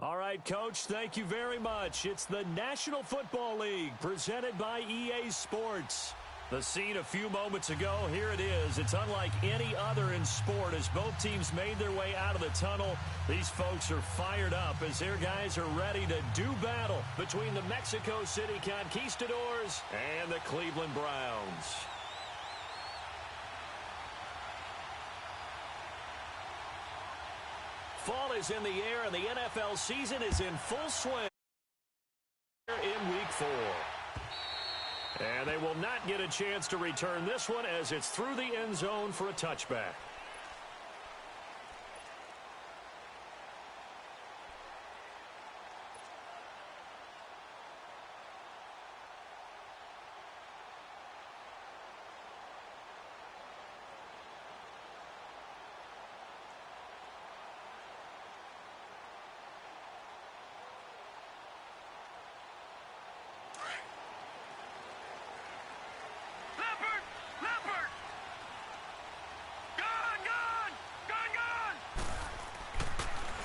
All right, Coach, thank you very much. It's the National Football League presented by EA Sports. The scene a few moments ago, here it is. It's unlike any other in sport as both teams made their way out of the tunnel. These folks are fired up as their guys are ready to do battle between the Mexico City Conquistadors and the Cleveland Browns. Fall is in the air, and the NFL season is in full swing in Week 4. And they will not get a chance to return this one as it's through the end zone for a touchback.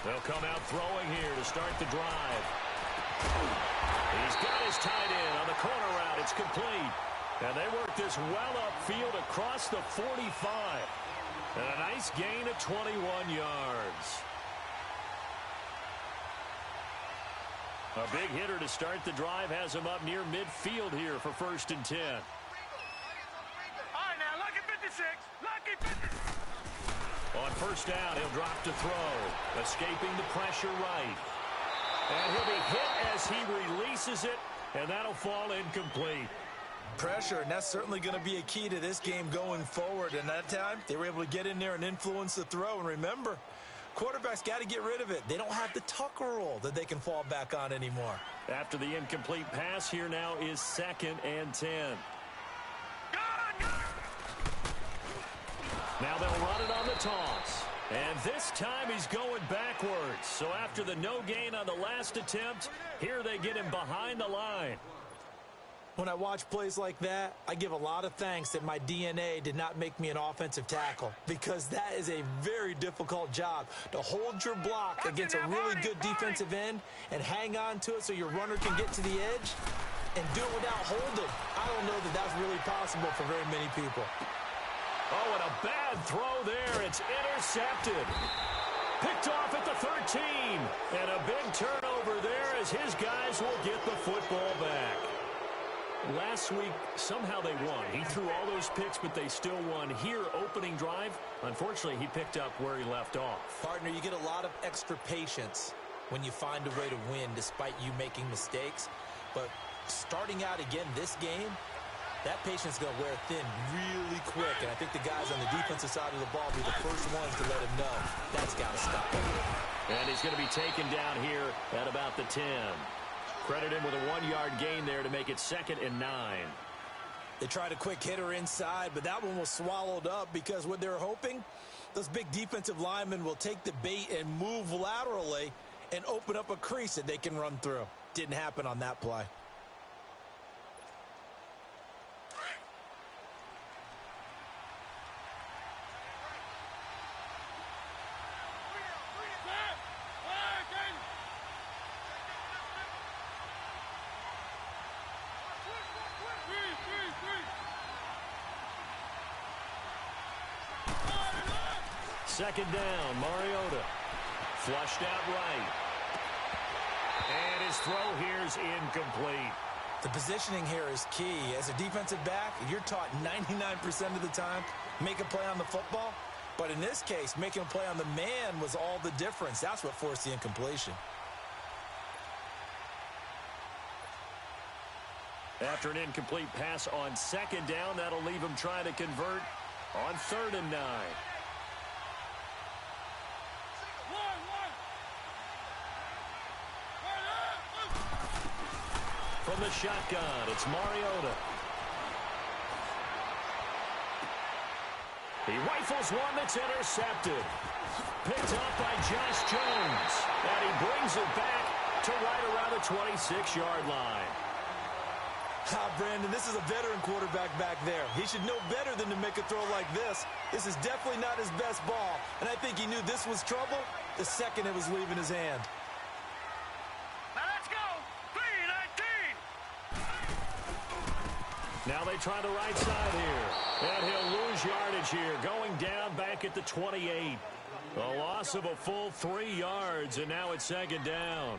They'll come out throwing here to start the drive. He's got his tight end on the corner route. It's complete. And they work this well upfield across the 45. And a nice gain of 21 yards. A big hitter to start the drive has him up near midfield here for 1st and 10. All right, now, lucky 56. Lucky 56. On 1st down, he'll drop to throw, escaping the pressure right. And he'll be hit as he releases it, and that'll fall incomplete. Pressure, and that's certainly going to be a key to this game going forward. And that time, they were able to get in there and influence the throw. And remember, quarterbacks got to get rid of it. They don't have the tucker roll that they can fall back on anymore. After the incomplete pass, here now is 2nd and 10. Now they'll run it on the toss. And this time he's going backwards. So after the no gain on the last attempt, here they get him behind the line. When I watch plays like that, I give a lot of thanks that my DNA did not make me an offensive tackle, because that is a very difficult job, to hold your block against a really good defensive end and hang on to it so your runner can get to the edge and do it without holding. I don't know that that's really possible for very many people. Oh, and a bad throw there. It's intercepted. Picked off at the 13. And a big turnover there as his guys will get the football back. Last week, somehow they won. He threw all those picks, but they still won. Here, opening drive, unfortunately, he picked up where he left off. Partner, you get a lot of extra patience when you find a way to win despite you making mistakes. But starting out again this game, that patience is going to wear thin really quick, and I think the guys on the defensive side of the ball will be the first ones to let him know that's got to stop. And he's going to be taken down here at about the 10. Credit him with a 1-yard gain there to make it 2nd and 9. They tried a quick hitter inside, but that one was swallowed up because what they're hoping, those big defensive linemen will take the bait and move laterally and open up a crease that they can run through. Didn't happen on that play. Second down, Mariota. Flushed out right. And his throw here is incomplete. The positioning here is key. As a defensive back, you're taught 99% of the time, make a play on the football. But in this case, making a play on the man was all the difference. That's what forced the incompletion. After an incomplete pass on 2nd down, that'll leave him trying to convert on 3rd and 9. From the shotgun, it's Mariota. He rifles one that's intercepted. Picked up by Josh Jones. And he brings it back to right around the 26-yard line. Brandon, this is a veteran quarterback back there. He should know better than to make a throw like this. This is definitely not his best ball. And I think he knew this was trouble the second it was leaving his hand. Now they try the right side here. And he'll lose yardage here, going down back at the 28. A loss of a full 3 yards, and now it's second down.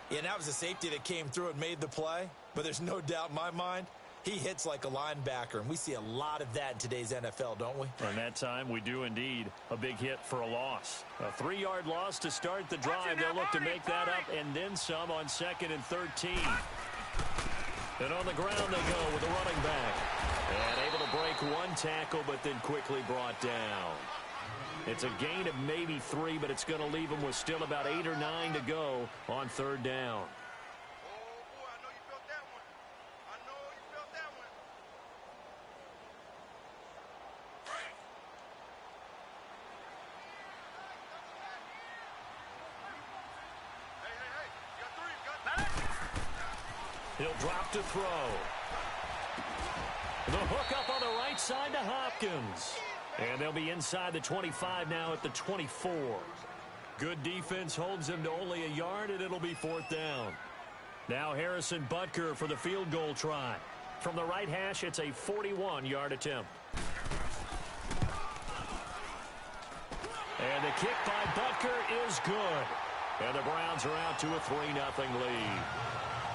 Yeah, and that was a safety that came through and made the play. But there's no doubt in my mind, he hits like a linebacker, and we see a lot of that in today's NFL, don't we? And that time, we do indeed. A big hit for a loss. A 3-yard loss to start the drive. They'll look to make that up and then some on 2nd and 13. And on the ground they go with the running back. And able to break 1 tackle, but then quickly brought down. It's a gain of maybe 3, but it's going to leave them with still about 8 or 9 to go on 3rd down. He'll drop to throw. The hook up on the right side to Hopkins. And they'll be inside the 25 now at the 24. Good defense holds them to only 1 yard, and it'll be 4th down. Now Harrison Butker for the field goal try. From the right hash, it's a 41-yard attempt. And the kick by Butker is good. And the Browns are out to a 3-0 lead.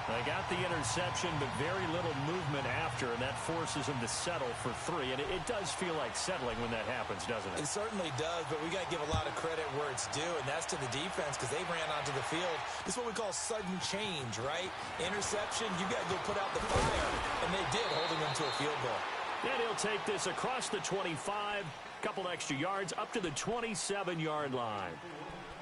They got the interception, but very little movement after, and that forces them to settle for 3. And it does feel like settling when that happens, doesn't it? It certainly does, but we got to give a lot of credit where it's due, and that's to the defense because they ran onto the field. This is what we call sudden change, right? Interception, you got to go put out the fire, and they did, holding them to a field goal. And he'll take this across the 25, couple extra yards, up to the 27-yard line.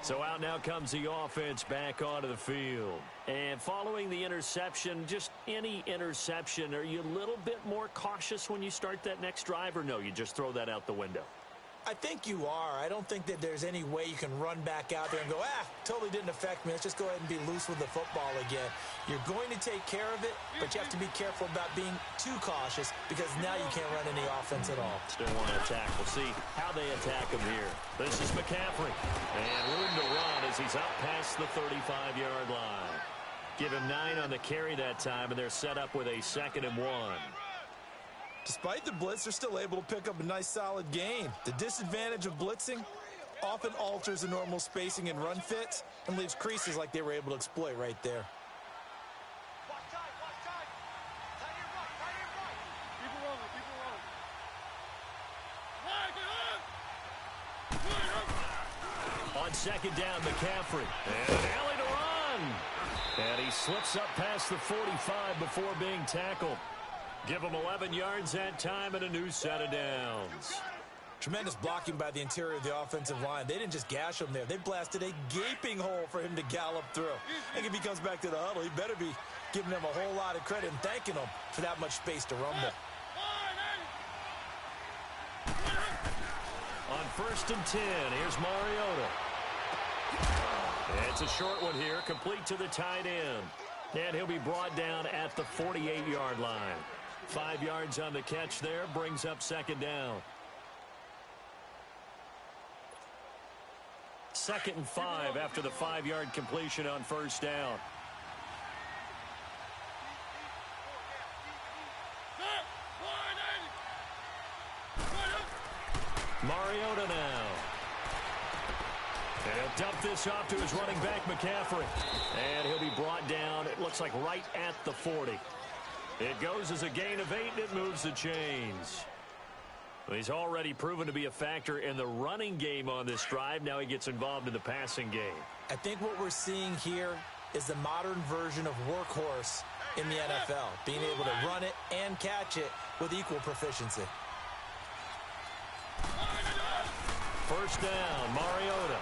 So out now comes the offense back onto the field. And following the interception, just any interception, are you a little bit more cautious when you start that next drive, or no, you just throw that out the window? I think you are. I don't think that there's any way you can run back out there and go, totally didn't affect me. Let's just go ahead and be loose with the football again. You're going to take care of it, but you have to be careful about being too cautious because now you can't run any offense at all. Still want to attack. We'll see how they attack him here. This is McCaffrey. And room to run as he's up past the 35-yard line. Give him 9 on the carry that time, and they're set up with a 2nd and 1. Despite the blitz, they're still able to pick up a nice, solid gain. The disadvantage of blitzing often alters the normal spacing and run fits and leaves creases like they were able to exploit right there. On 2nd down, McCaffrey. And an alley to run. And he slips up past the 45 before being tackled. Give him 11 yards that time and a new set of downs. Tremendous blocking by the interior of the offensive line. They didn't just gash him there. They blasted a gaping hole for him to gallop through. I think if he comes back to the huddle, he better be giving them a whole lot of credit and thanking them for that much space to rumble. On 1st and 10, here's Mariota. It's a short one here, complete to the tight end. And he'll be brought down at the 48-yard line. 5 yards on the catch there, brings up 2nd down. 2nd and 5 after the 5-yard completion on 1st down. Mariota now. And he'll dump this off to his running back, McCaffrey. And he'll be brought down, it looks like right at the 40. It goes as a gain of 8, and it moves the chains. Well, he's already proven to be a factor in the running game on this drive. Now he gets involved in the passing game. I think what we're seeing here is the modern version of workhorse in the NFL, being able to run it and catch it with equal proficiency. 1st down, Mariota.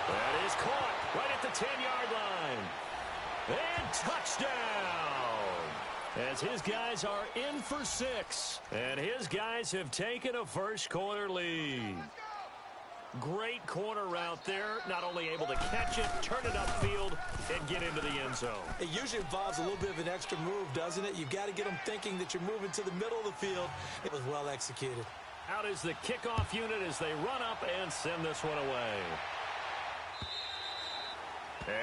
That is caught right at the 10-yard line. And touchdown! As his guys are in for 6. And his guys have taken a first-quarter lead. Great corner route there. Not only able to catch it, turn it upfield, and get into the end zone. It usually involves a little bit of an extra move, doesn't it? You've got to get them thinking that you're moving to the middle of the field. It was well executed. Out is the kickoff unit as they run up and send this one away.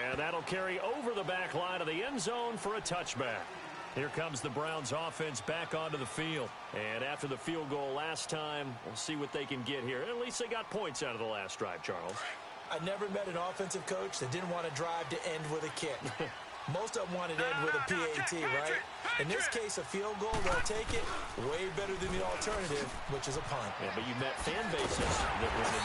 And that'll carry over the back line of the end zone for a touchback. Here comes the Browns offense back onto the field. And after the field goal last time, we'll see what they can get here. At least they got points out of the last drive, Charles. I never met an offensive coach that didn't want to drive to end with a kick. Most of them want to end with a PAT, right? In this case, a field goal, they'll take it way better than the alternative, which is a punt. Yeah, but you met fan bases that weren't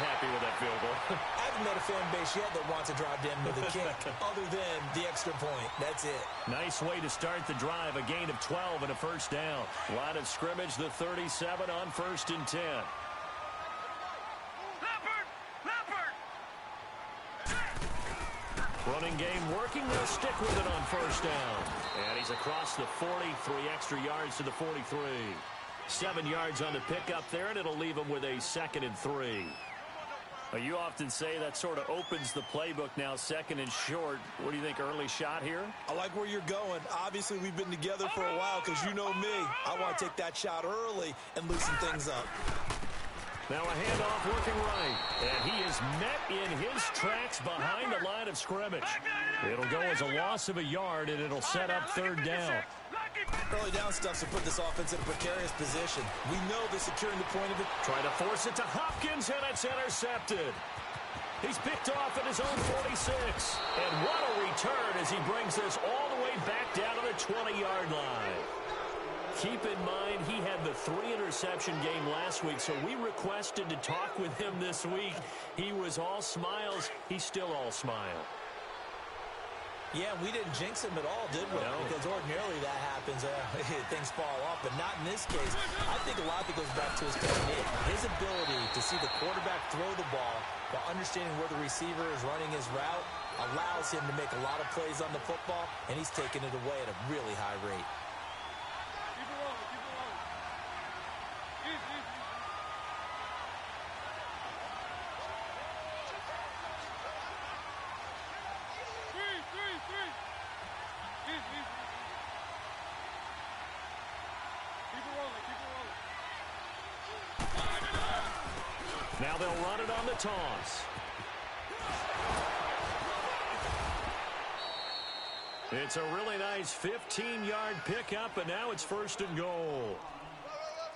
happy with that field goal. I haven't met a fan base yet that wants to drive to end with a kick, other than the extra point. That's it. Nice way to start the drive, a gain of 12 and a first down. Line of scrimmage, the 37 on 1st and 10. Running game working. They'll stick with it on 1st down. And he's across the 40, 3 extra yards to the 43. 7 yards on the pickup there, and it'll leave him with a 2nd and 3. Well, you often say that sort of opens the playbook now, 2nd and short. What do you think, early shot here? I like where you're going. Obviously, we've been together for a while because you know me. I want to take that shot early and loosen things up. Now a handoff working right. And he is met in his tracks behind the line of scrimmage. It'll go as a loss of a yard, and it'll set up 3rd down. Early down stuff to put this offense in a precarious position. We know they're securing the point of it. Try to force it to Hopkins, and it's intercepted. He's picked off at his own 46. And what a return as he brings this all the way back down to the 20-yard line. Keep in mind, he had the 3-interception game last week, so we requested to talk with him this week. He was all smiles. He's still all smile. Yeah, we didn't jinx him at all, did we? No. Because ordinarily that happens. Things fall off, but not in this case. I think a lot of it goes back to his technique. His ability to see the quarterback throw the ball while understanding where the receiver is running his route allows him to make a lot of plays on the football, and he's taking it away at a really high rate. Now they'll run it on the toss. It's a really nice 15-yard pickup, and now it's 1st and goal.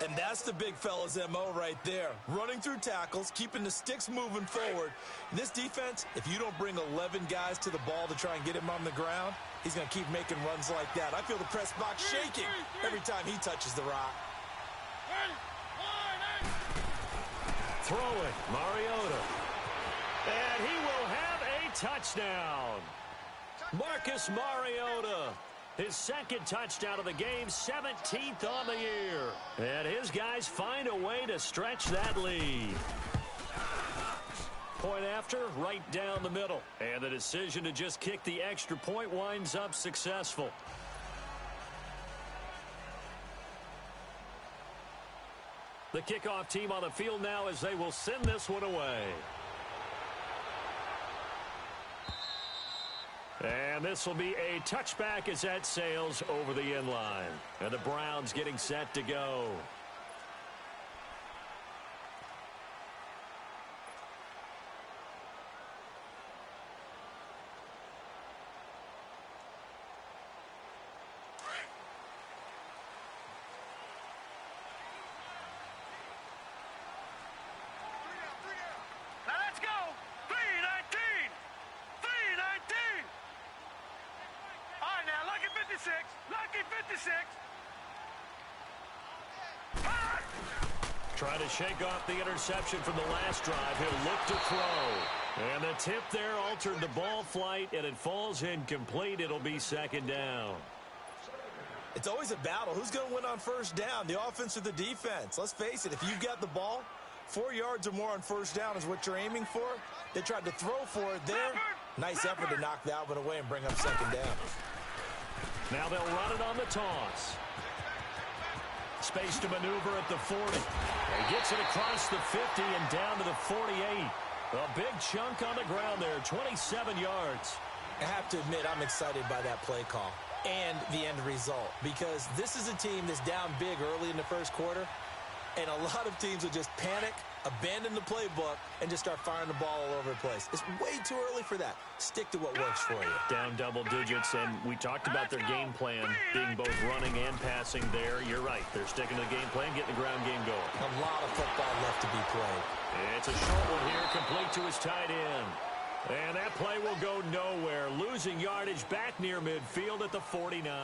And that's the big fella's MO right there. Running through tackles, keeping the sticks moving forward. In this defense, if you don't bring 11 guys to the ball to try and get him on the ground, he's going to keep making runs like that. I feel the press box shaking every time he touches the rock. Throwing, Mariota. And he will have a touchdown. Marcus Mariota, his 2nd touchdown of the game, 17th on the year. And his guys find a way to stretch that lead. Point after, right down the middle. And the decision to just kick the extra point winds up successful. The kickoff team on the field now as they will send this one away. And this will be a touchback as that sails over the end line. And the Browns getting set to go. Lucky 56. Trying to shake off the interception from the last drive. He'll look to throw. And the tip there altered the ball flight, and it falls incomplete. It'll be 2nd down. It's always a battle. Who's going to win on 1st down, the offense or the defense? Let's face it, if you've got the ball, 4 yards or more on 1st down is what you're aiming for. They tried to throw for it there. Nice effort to knock that one away and bring up 2nd down. Now they'll run it on the toss. Space to maneuver at the 40. He gets it across the 50 and down to the 48. A big chunk on the ground there, 27 yards. I have to admit, I'm excited by that play call and the end result, because this is a team that's down big early in the 1st quarter. And a lot of teams will just panic, abandon the playbook, and just start firing the ball all over the place. It's way too early for that. Stick to what works for you. Down double digits, and we talked about their game plan being both running and passing there. You're right. They're sticking to the game plan, getting the ground game going. A lot of football left to be played. It's a short one here, complete to his tight end. And that play will go nowhere. Losing yardage back near midfield at the 49.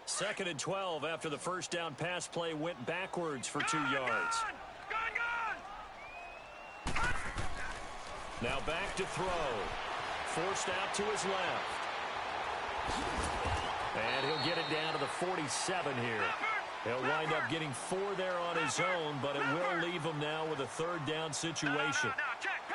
Second and 12 after the first down pass play went backwards for 2 yards. Now back to throw. Forced out to his left. And he'll get it down to the 47 here. He'll wind up getting 4 there on his own, but it will leave him now with a third down situation.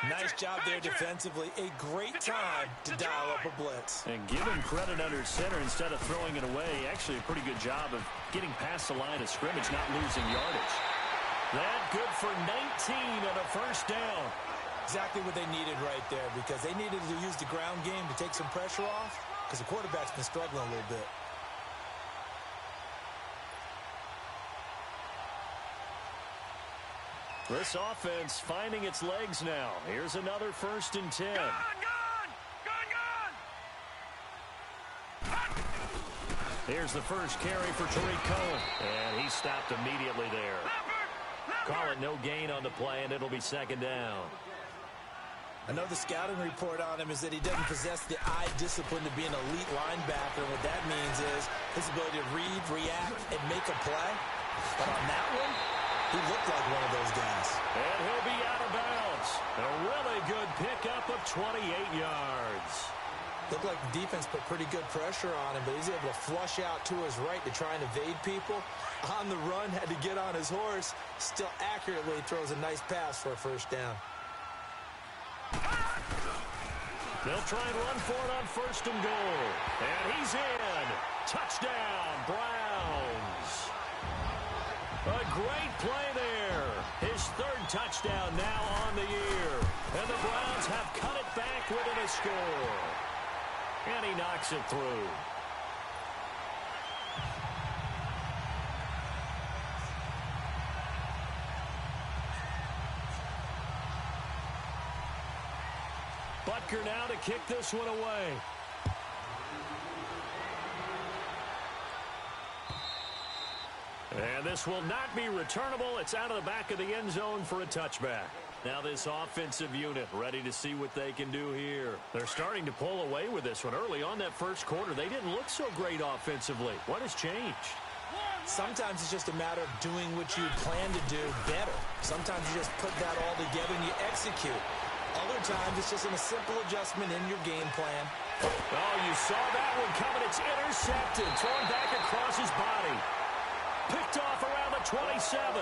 Nice job there defensively. A great time to dial up a blitz. And give him credit under center instead of throwing it away. Actually a pretty good job of getting past the line of scrimmage, not losing yardage. That good for 19 and a first down. Exactly what they needed right there, because they needed to use the ground game to take some pressure off, because the quarterback's been struggling a little bit. This offense finding its legs now. Here's another first and 10. Here's the first carry for Tariq Cohen. And he stopped immediately there. Call it no gain on the play, and it'll be second down. I know the scouting report on him is that he doesn't possess the eye discipline to be an elite linebacker. And what that means is his ability to read, react, and make a play. But on that one, he looked like one of those guys. And he'll be out of bounds. A really good pickup of 28 yards. Looked like the defense put pretty good pressure on him, but he's able to flush out to his right to try and evade people. On the run, had to get on his horse. Still accurately throws a nice pass for a first down. They'll try and run for it on first and goal. And he's in. Touchdown, Browns. A great play there. His third touchdown now on the year. And the Browns have cut it back within a score. And he knocks it through. Butker now to kick this one away. And this will not be returnable. It's out of the back of the end zone for a touchback. Now this offensive unit ready to see what they can do here. They're starting to pull away with this one. Early on that first quarter, they didn't look so great offensively. What has changed? Sometimes it's just a matter of doing what you plan to do better. Sometimes you just put that all together and you execute. Other times it's just a simple adjustment in your game plan. Oh, you saw that one coming. It's intercepted. Thrown back across his body. Picked off around the 27.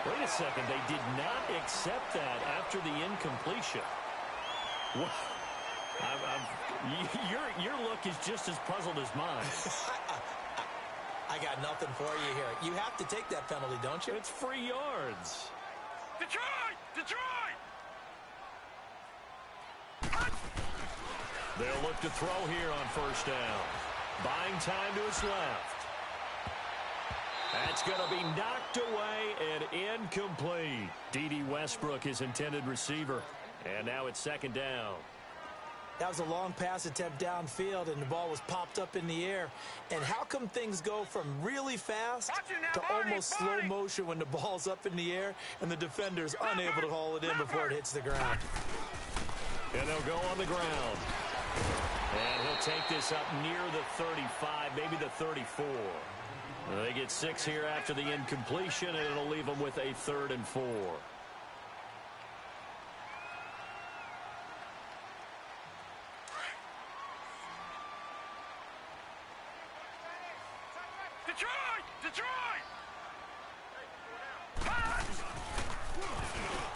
Wait a second. They did not accept that after the incompletion. Your look is just as puzzled as mine. I got nothing for you here. You have to take that penalty, don't you? It's free yards. Detroit! Detroit! They'll look to throw here on first down. Buying time to his left. That's going to be knocked away and incomplete. D.D. Westbrook, his intended receiver. And now it's second down. That was a long pass attempt downfield, and the ball was popped up in the air. And how come things go from really fast to almost slow motion when the ball's up in the air and the defender's unable to haul it in before it hits the ground? And they'll go on the ground. And he'll take this up near the 35, maybe the 34. They get 6 here after the incompletion, and it'll leave them with a 3rd and 4. Detroit! Detroit!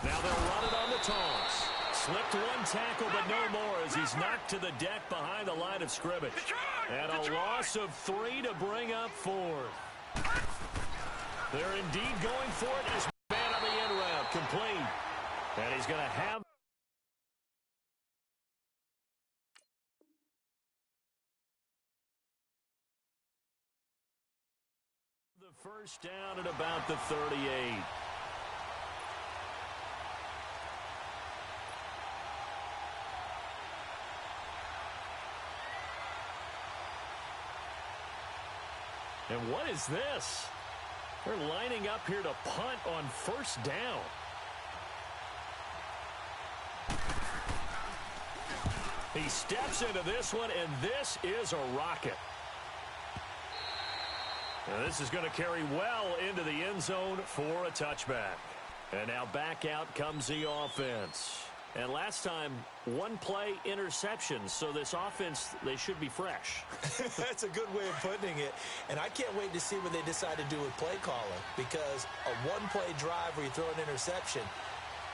Now they'll run it on the toss. Slipped one tackle, but no more as he's knocked to the deck behind the line of scrimmage. And a loss of 3 to bring up 4th. They're indeed going for it as man on the end route, complete. And he's going to have First down at about the 38. And what is this? They're lining up here to punt on first down. He steps into this one, and this is a rocket. Now this is going to carry well into the end zone for a touchback. And now back out comes the offense. And last time, one play interception. So this offense, they should be fresh. That's a good way of putting it. And I can't wait to see what they decide to do with play calling. Because a one-play drive where you throw an interception,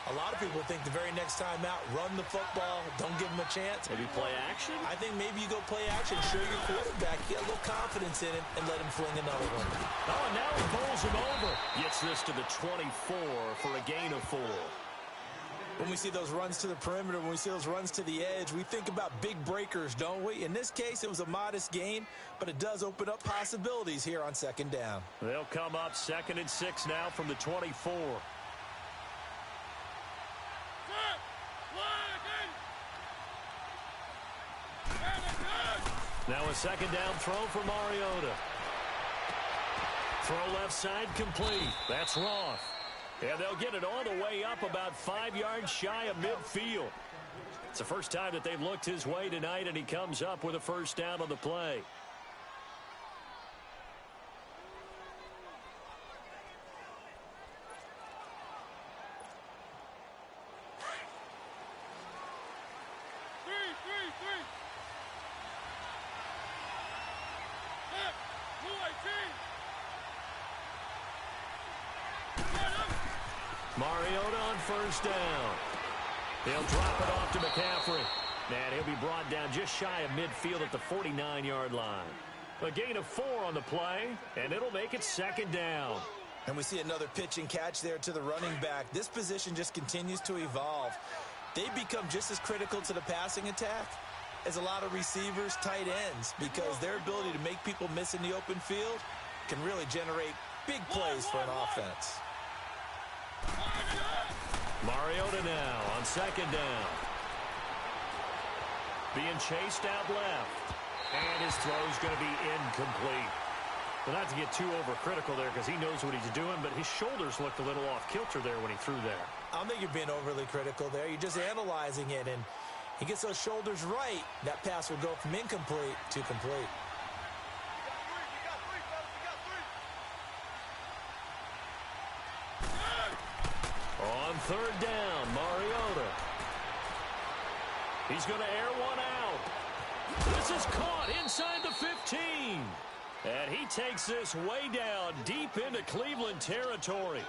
a lot of people think the very next time out, run the football, don't give them a chance. Maybe play action? I think maybe you go play action, show your quarterback, get a little confidence in it, and let him fling another one. Oh, and now he bowls him over. Gets this to the 24 for a gain of 4. When we see those runs to the perimeter, when we see those runs to the edge, we think about big breakers, don't we? In this case, it was a modest gain, but it does open up possibilities here on second down. They'll come up 2nd and 6 now from the 24. Now a second down throw for Mariota. Throw left side complete. That's Roth. And they'll get it all the way up about 5 yards shy of midfield. It's the first time that they've looked his way tonight, and he comes up with a first down on the play. Mariota on first down. He'll drop it off to McCaffrey. And he'll be brought down just shy of midfield at the 49-yard line. A gain of 4 on the play, and it'll make it second down. And we see another pitch and catch there to the running back. This position just continues to evolve. They become just as critical to the passing attack as a lot of receivers, tight ends, because their ability to make people miss in the open field can really generate big plays for an offense. Mariota now on second down. Being chased out left. And his throw's going to be incomplete. Well, not to get too overcritical there because he knows what he's doing, but his shoulders looked a little off kilter there when he threw there. I don't think you're being overly critical there. You're just analyzing it, and he gets those shoulders right. That pass will go from incomplete to complete. On third down, Mariota. He's going to air one out. This is caught inside the 15. And he takes this way down deep into Cleveland territory.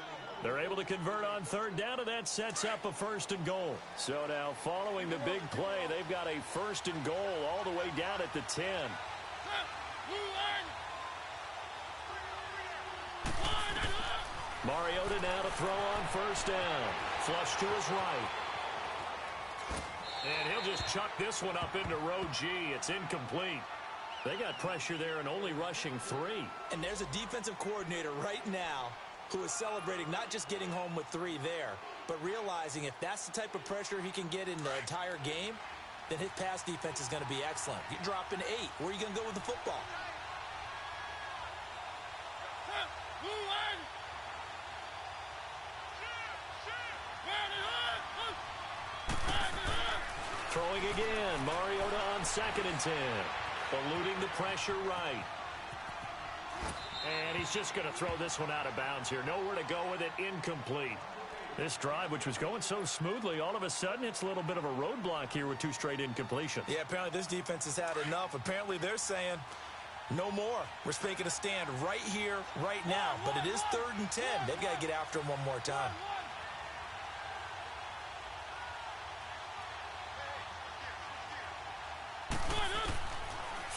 They're able to convert on third down, and that sets up a first and goal. So now following the big play, they've got a first and goal all the way down at the 10. Mariota now to throw on first down. Flush to his right. And he'll just chuck this one up into row G. It's incomplete. They got pressure there and only rushing 3. And there's a defensive coordinator right now who is celebrating not just getting home with 3 there, but realizing if that's the type of pressure he can get in the entire game, then his pass defense is going to be excellent. You drop an 8. Where are you going to go with the football? Throwing again, Mariota on second and 10. Eluding the pressure right. And he's just going to throw this one out of bounds here. Nowhere to go with it, incomplete. This drive, which was going so smoothly, all of a sudden it's a little bit of a roadblock here with 2 straight incompletions. Yeah, apparently this defense has had enough. Apparently they're saying no more. We're making a stand right here, right now. But it is 3rd and 10. They've got to get after him one more time.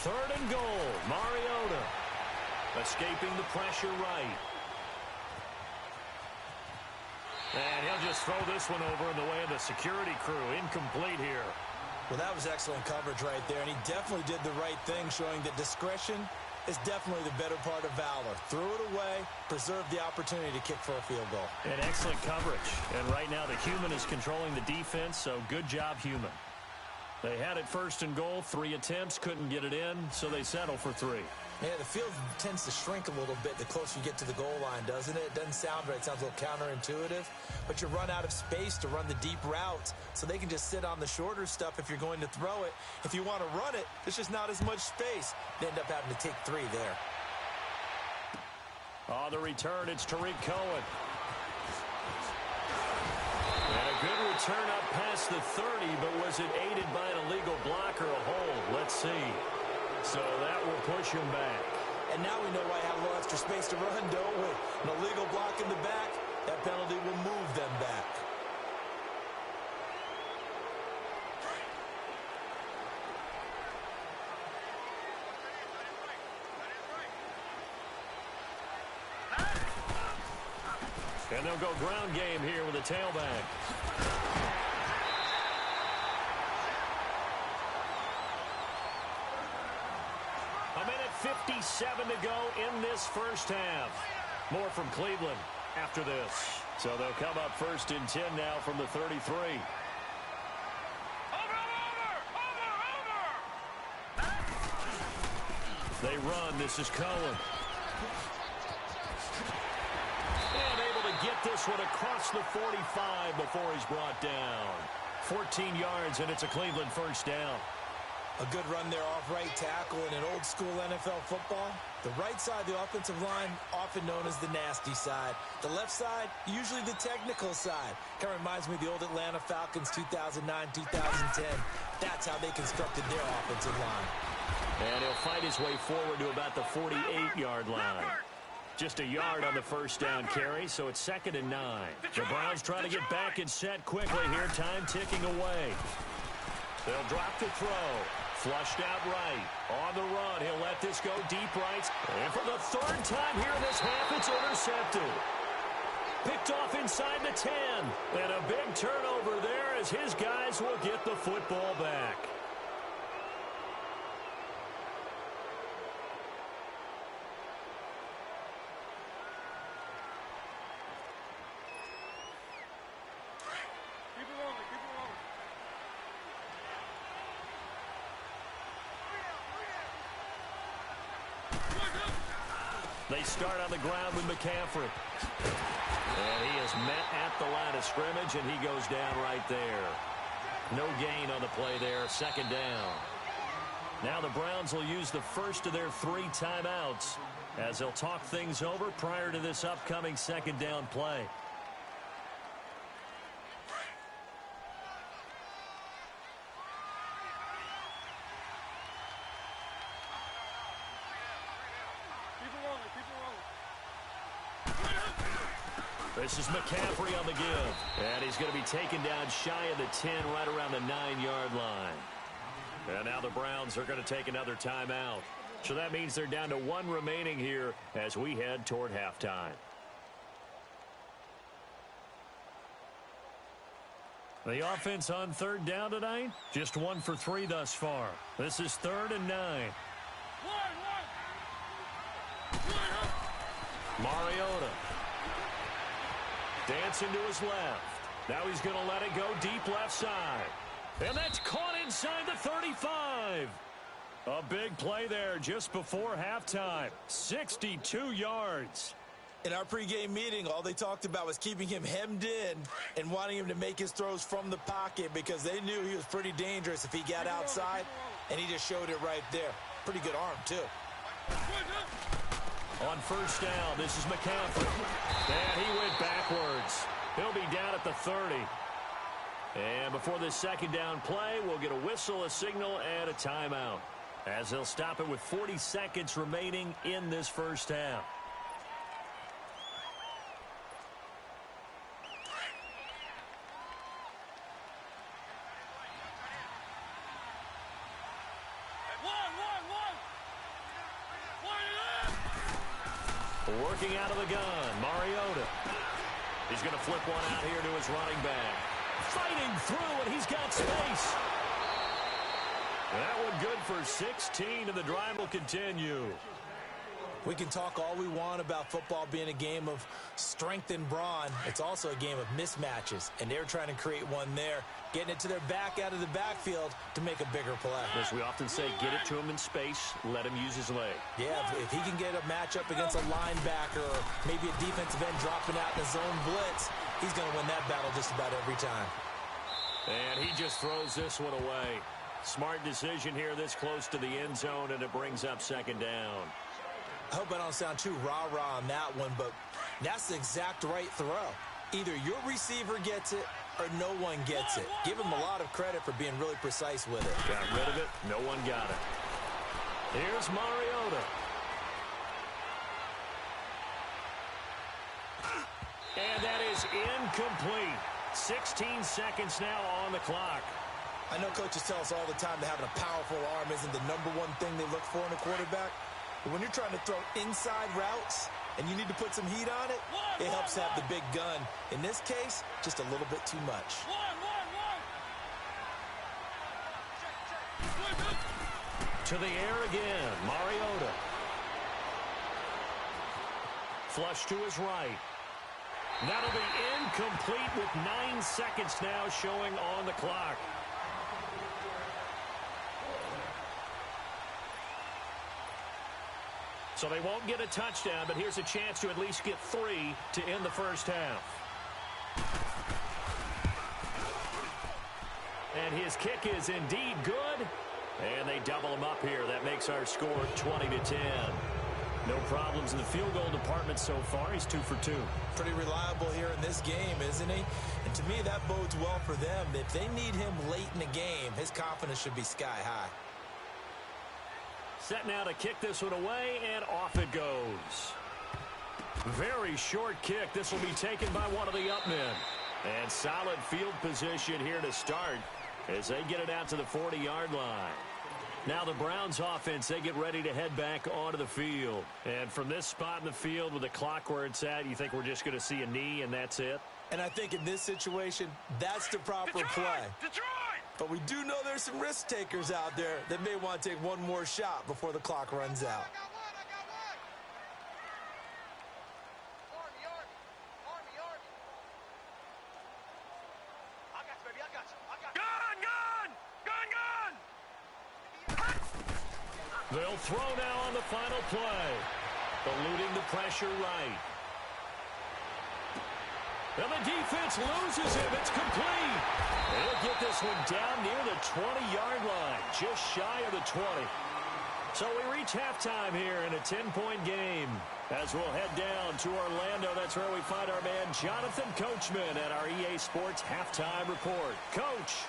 Third and goal, Mariota. Escaping the pressure right. And he'll just throw this one over in the way of the security crew. Incomplete here. Well, that was excellent coverage right there, and he definitely did the right thing, showing that discretion is definitely the better part of valor. Threw it away, preserved the opportunity to kick for a field goal. And excellent coverage. And right now the human is controlling the defense, so good job, human. They had it first and goal, 3 attempts, couldn't get it in, so they settle for 3. Yeah, the field tends to shrink a little bit the closer you get to the goal line, doesn't it? It doesn't sound right. It sounds a little counterintuitive. But you run out of space to run the deep routes, so they can just sit on the shorter stuff if you're going to throw it. If you want to run it, there's just not as much space. They end up having to take 3 there. On the return, it's Tariq Cohen. And a good return up past the 30, but was it aided by an illegal block or a hold? Let's see. So that will push him back. And now we know why I have a little extra space to run, don't we? An illegal block in the back, that penalty will move them back. And they'll go ground game here with a tailback. A minute 57 to go in this first half. More from Cleveland after this. So they'll come up first and 10 now from the 33. They run. This is Cohen. And able to get this one across the 45 before he's brought down. 14 yards, and it's a Cleveland first down. A good run there off right tackle in an old-school NFL football. The right side, the offensive line, often known as the nasty side. The left side, usually the technical side. Kind of reminds me of the old Atlanta Falcons 2009-2010. That's how they constructed their offensive line. And he'll fight his way forward to about the 48-yard line. Just a yard on the first down carry, so it's 2nd and 9. The Browns trying to get back and set quickly here, time ticking away. They'll drop the throw. Flushed out right. On the run, he'll let this go deep right. And for the 3rd time here in this half, it's intercepted. Picked off inside the 10. And a big turnover there as his guys will get the football back. They start on the ground with McCaffrey. And he is met at the line of scrimmage, and he goes down right there. No gain on the play there, 2nd down. Now the Browns will use the first of their 3 timeouts as they'll talk things over prior to this upcoming 2nd down play. This is McCaffrey on the give. And he's going to be taken down shy of the 10, right around the 9-yard line. And now the Browns are going to take another timeout. So that means they're down to 1 remaining here as we head toward halftime. The offense on 3rd down tonight, just 1 for 3 thus far. This is 3rd and 9. Mariota. Dancing to his left. Now he's going to let it go deep left side. And that's caught inside the 35. A big play there just before halftime. 62 yards. In our pregame meeting, all they talked about was keeping him hemmed in and wanting him to make his throws from the pocket because they knew he was pretty dangerous if he got outside, and he just showed it right there. Pretty good arm, too. On first down, this is McCaffrey. And he went backwards. He'll be down at the 30. And before this 2nd down play, we'll get a whistle, a signal, and a timeout, as they'll stop it with 40 seconds remaining in this first half. Working out of the gun, Mariota. He's going to flip one out here to his running back. Fighting through, and he's got space. That one good for 16, and the drive will continue. We can talk all we want about football being a game of strength and brawn. It's also a game of mismatches, and they're trying to create one there, getting it to their back out of the backfield to make a bigger play. As we often say, get it to him in space, let him use his leg. Yeah, if he can get a matchup against a linebacker or maybe a defensive end dropping out in a zone blitz, he's going to win that battle just about every time. And he just throws this one away. Smart decision here this close to the end zone, and it brings up second down. I hope I don't sound too rah-rah on that one, but that's the exact right throw. Either your receiver gets it or no one gets it. Give him a lot of credit for being really precise with it. Got rid of it. No one got it. Here's Mariota. And that is incomplete. 16 seconds now on the clock. I know coaches tell us all the time that having a powerful arm isn't the number one thing they look for in a quarterback. But when you're trying to throw inside routes and you need to put some heat on it, it helps have the big gun. In this case, just a little bit too much. To the air again, Mariota. Flush to his right. That'll be incomplete with 9 seconds now showing on the clock. So they won't get a touchdown, but here's a chance to at least get 3 to end the first half. And his kick is indeed good. And they double him up here. That makes our score 20-10. No problems in the field goal department so far. He's 2 for 2. Pretty reliable here in this game, isn't he? And to me, that bodes well for them. If they need him late in the game, his confidence should be sky high. Set now to kick this one away, and off it goes. Very short kick. This will be taken by one of the up men. And solid field position here to start as they get it out to the 40-yard line. Now the Browns offense, they get ready to head back onto the field. And from this spot in the field with the clock where it's at, you think we're just going to see a knee and that's it? And I think in this situation, that's the proper play. But we do know there's some risk takers out there that may want to take one more shot before the clock runs out. They'll throw now on the final play. Eluding the pressure right. And the defense loses him. It's complete. They'll get this one down near the 20-yard line, just shy of the 20. So we reach halftime here in a 10-point game. As we'll head down to Orlando, that's where we find our man Jonathan Coachman at our EA Sports Halftime Report. Coach.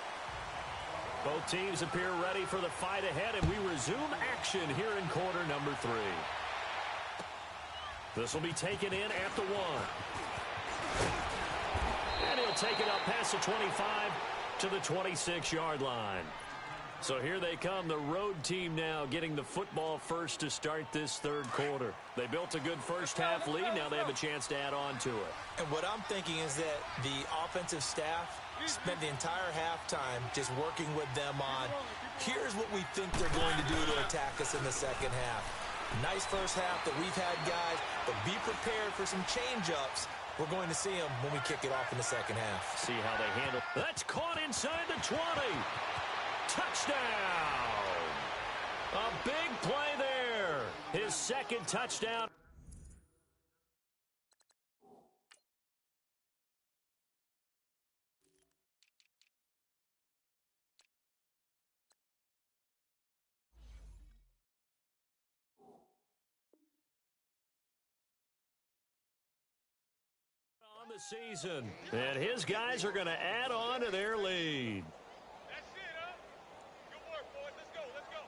Both teams appear ready for the fight ahead, and we resume action here in quarter number 3. This will be taken in at the 1. And he'll take it up past the 25 to the 26-yard line. So here they come, the road team now getting the football first to start this third quarter. They built a good first half lead. Now they have a chance to add on to it. And what I'm thinking is that the offensive staff spent the entire halftime just working with them on, here's what we think they're going to do to attack us in the second half. Nice first half that we've had, guys, but be prepared for some change-ups. We're going to see them when we kick it off in the second half. See how they handle. That's caught inside the 20. Touchdown. A big play there. His second touchdown. The season, and his guys are going to add on to their lead. That's it, huh? Good work, boys. Let's go. Let's go.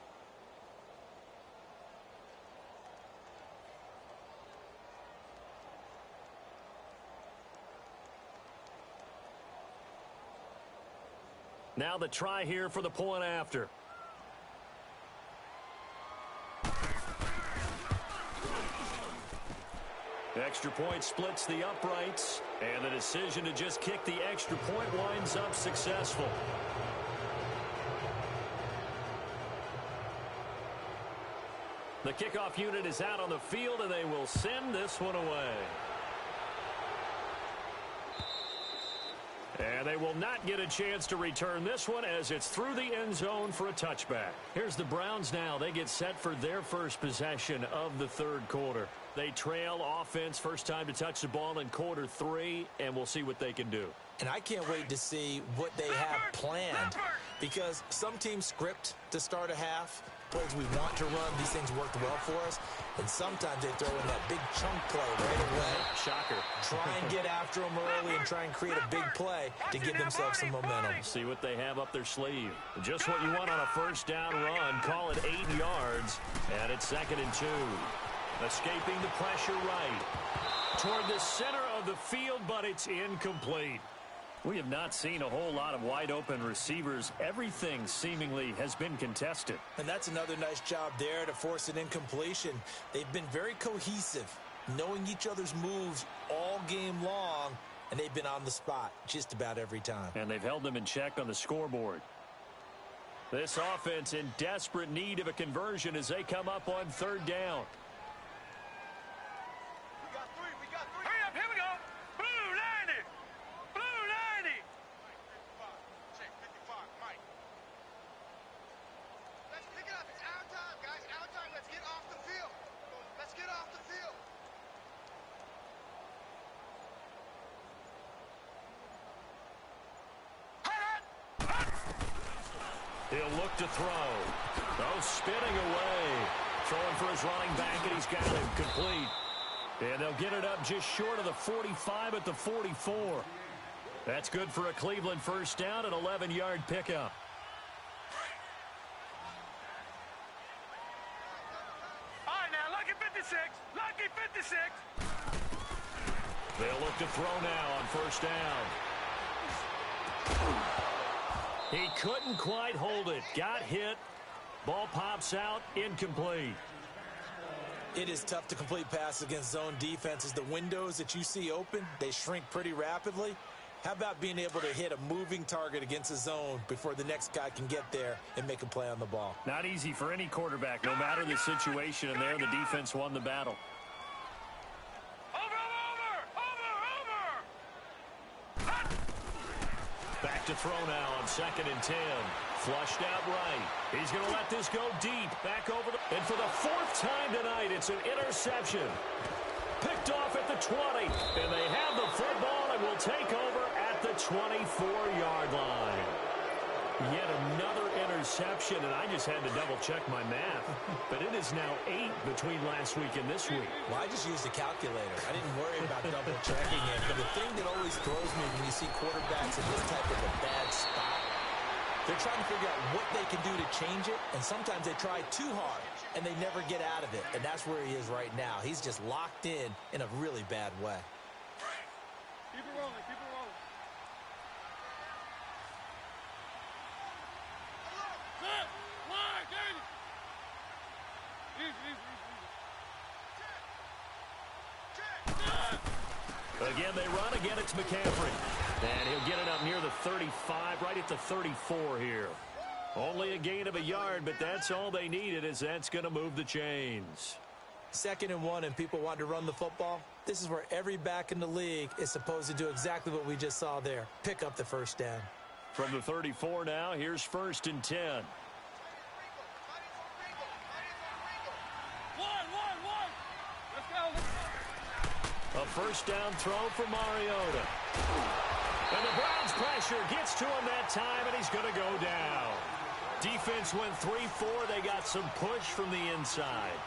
Now the try here for the point after. Extra point splits the uprights, and the decision to just kick the extra point winds up successful. The kickoff unit is out on the field, and they will send this one away. And they will not get a chance to return this one as it's through the end zone for a touchback. Here's the Browns now. They get set for their first possession of the third quarter. They trail offense, first time to touch the ball in quarter 3, and we'll see what they can do. And I can't wait to see what they have planned, because some teams script to start a half. Plays we want to run, these things worked well for us, and sometimes they throw in that big chunk play right away. Shocker. Try and get after them early and try and create a big play to give themselves some momentum. See what they have up their sleeve. Just what you want on a first down run. Call it 8 yards, and it's 2nd and 2. Escaping the pressure right toward the center of the field, but it's incomplete. We have not seen a whole lot of wide-open receivers. Everything seemingly has been contested. And that's another nice job there to force an incompletion. They've been very cohesive, knowing each other's moves all game long, and they've been on the spot just about every time. And they've held them in check on the scoreboard. This offense in desperate need of a conversion as they come up on 3rd down. We got three. Hurry up, here we go. Blue 90. Blue 90. Check 55, Mike. Let's pick it up. It's our time, guys. Our time. Let's get off the field. Let's get off the field. He'll look to throw. Oh, spinning away. Throwing for his running back, and he's got him complete. And they'll get it up just short of the 45 at the 44. That's good for a Cleveland first down, an 11-yard pickup. All right, now, lucky 56. Lucky 56. They'll look to throw now on first down. He couldn't quite hold it. Got hit. Ball pops out. Incomplete. It is tough to complete passes against zone defenses. The windows that you see open, they shrink pretty rapidly. How about being able to hit a moving target against a zone before the next guy can get there and make a play on the ball? Not easy for any quarterback, no matter the situation, and there the defense won the battle. Back to throw now on 2nd and 10. Flushed out right. He's going to let this go deep. Back over to... And for the 4th time tonight, it's an interception. Picked off at the 20. And they have the football and will take over at the 24-yard line. Yet another interception, and I just had to double-check my math. But it is now 8 between last week and this week. Well, I just used a calculator. I didn't worry about double-checking it. But the thing that always throws me when you see quarterbacks in this type of a bad spot, they're trying to figure out what they can do to change it, and sometimes they try too hard, and they never get out of it. And that's where he is right now. He's just locked in a really bad way. Keep it rolling, keep it rolling. Set, line, Katie. Easy. Again, they run. Again, it's McCaffrey. And he'll get it up near the 35, right at the 34 here. Only a gain of a yard, but that's all they needed, as that's going to move the chains. 2nd and 1, and people want to run the football. This is where every back in the league is supposed to do exactly what we just saw there. Pick up the first down. From the 34 now, here's 1st and 10. One. Let's go. A first down throw for Mariota. And the Browns pressure gets to him that time, and he's going to go down. Defense went 3-4. They got some push from the inside.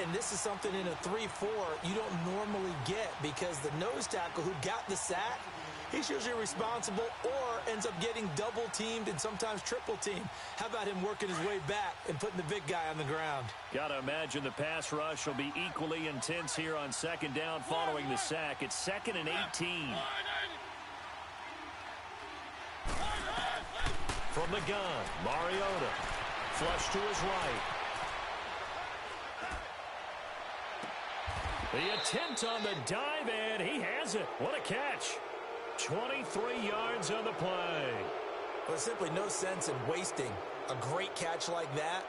And this is something in a 3-4 you don't normally get, because the nose tackle who got the sack, he's usually responsible or ends up getting double-teamed and sometimes triple-teamed. How about him working his way back and putting the big guy on the ground? Got to imagine the pass rush will be equally intense here on 2nd down following the sack. It's 2nd and 18. From the gun, Mariota. Flush to his right. The attempt on the dive, and he has it. What a catch. 23 yards on the play. There's simply no sense in wasting a great catch like that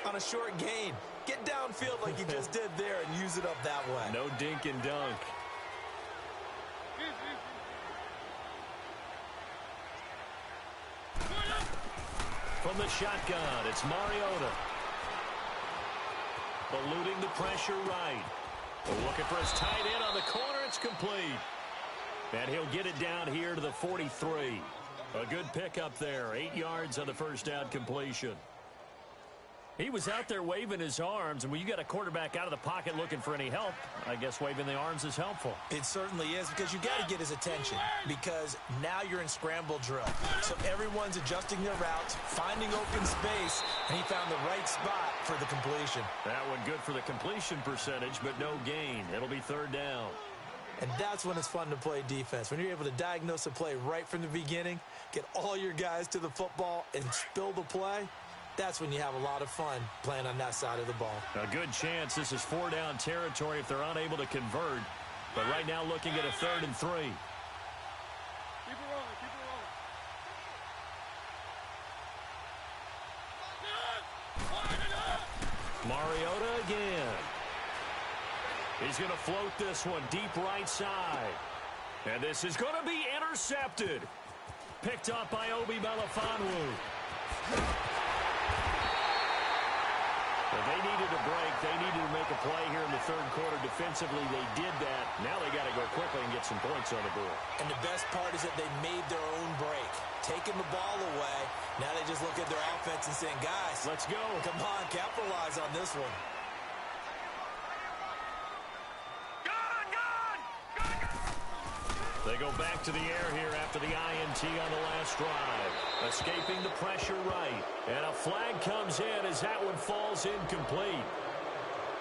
on a short gain. Get downfield like you just did there and use it up that way. No dink and dunk. From the shotgun, it's Mariota. Eluding the pressure right. Looking for his tight end on the corner. It's complete. And he'll get it down here to the 43. A good pickup there. 8 yards on the first down completion. He was out there waving his arms, and when you got a quarterback out of the pocket looking for any help, I guess waving the arms is helpful. It certainly is, because you got to get his attention, because now you're in scramble drill. So everyone's adjusting their routes, finding open space, and he found the right spot for the completion. That one good for the completion percentage, but no gain. It'll be third down. And that's when it's fun to play defense. When you're able to diagnose a play right from the beginning, get all your guys to the football, and spill the play, that's when you have a lot of fun playing on that side of the ball. A good chance this is 4-down territory if they're unable to convert. But right now looking at a 3rd and 3. Keep it rolling, keep it rolling. Mariota again. He's going to float this one deep right side. And this is going to be intercepted. Picked up by Obi Melifonwu. Well, they needed a break. They needed to make a play here in the third quarter. Defensively, they did that. Now they got to go quickly and get some points on the board. And the best part is that they made their own break. Taking the ball away. Now they just look at their offense and saying, guys, let's go. Come on, capitalize on this one. They go back to the air here after the INT on the last drive. Escaping the pressure right. And a flag comes in as that one falls incomplete.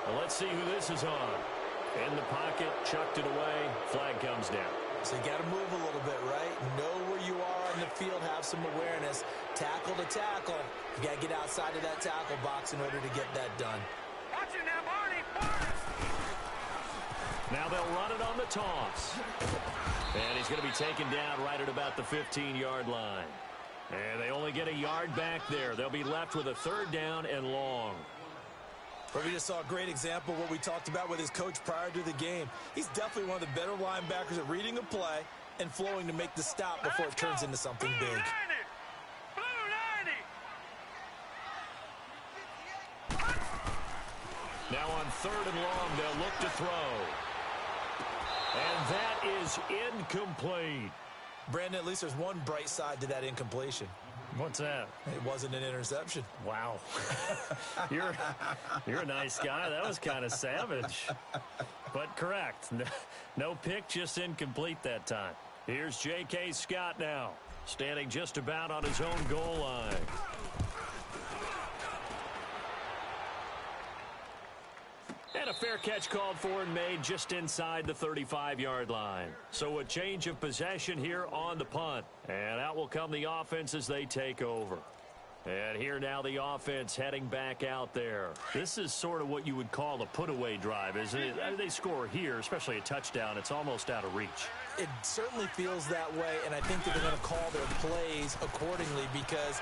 Well, let's see who this is on. In the pocket, chucked it away. Flag comes down. So you got to move a little bit, right? Know where you are on the field, have some awareness. Tackle to tackle. You got to get outside of that tackle box in order to get that done. Watch it now, Barney. Now they'll run it on the toss. And he's going to be taken down right at about the 15-yard line. And they only get a yard back there. They'll be left with a 3rd down and long. But we just saw a great example of what we talked about with his coach prior to the game. He's definitely one of the better linebackers at reading a play and flowing to make the stop before it turns into something big. Now on 3rd and long, they'll look to throw. And that is incomplete. Brandon, at least there's one bright side to that incompletion. What's that? It wasn't an interception. Wow. You're a nice guy. That was kind of savage. But correct. No pick, just incomplete that time. Here's J.K. Scott now, standing just about on his own goal line. And a fair catch called for and made just inside the 35-yard line. So a change of possession here on the punt. And out will come the offense as they take over. And here now the offense heading back out there. This is sort of what you would call a put-away drive, isn't it? They score here, especially a touchdown. It's almost out of reach. It certainly feels that way, and I think that they're going to call their plays accordingly, because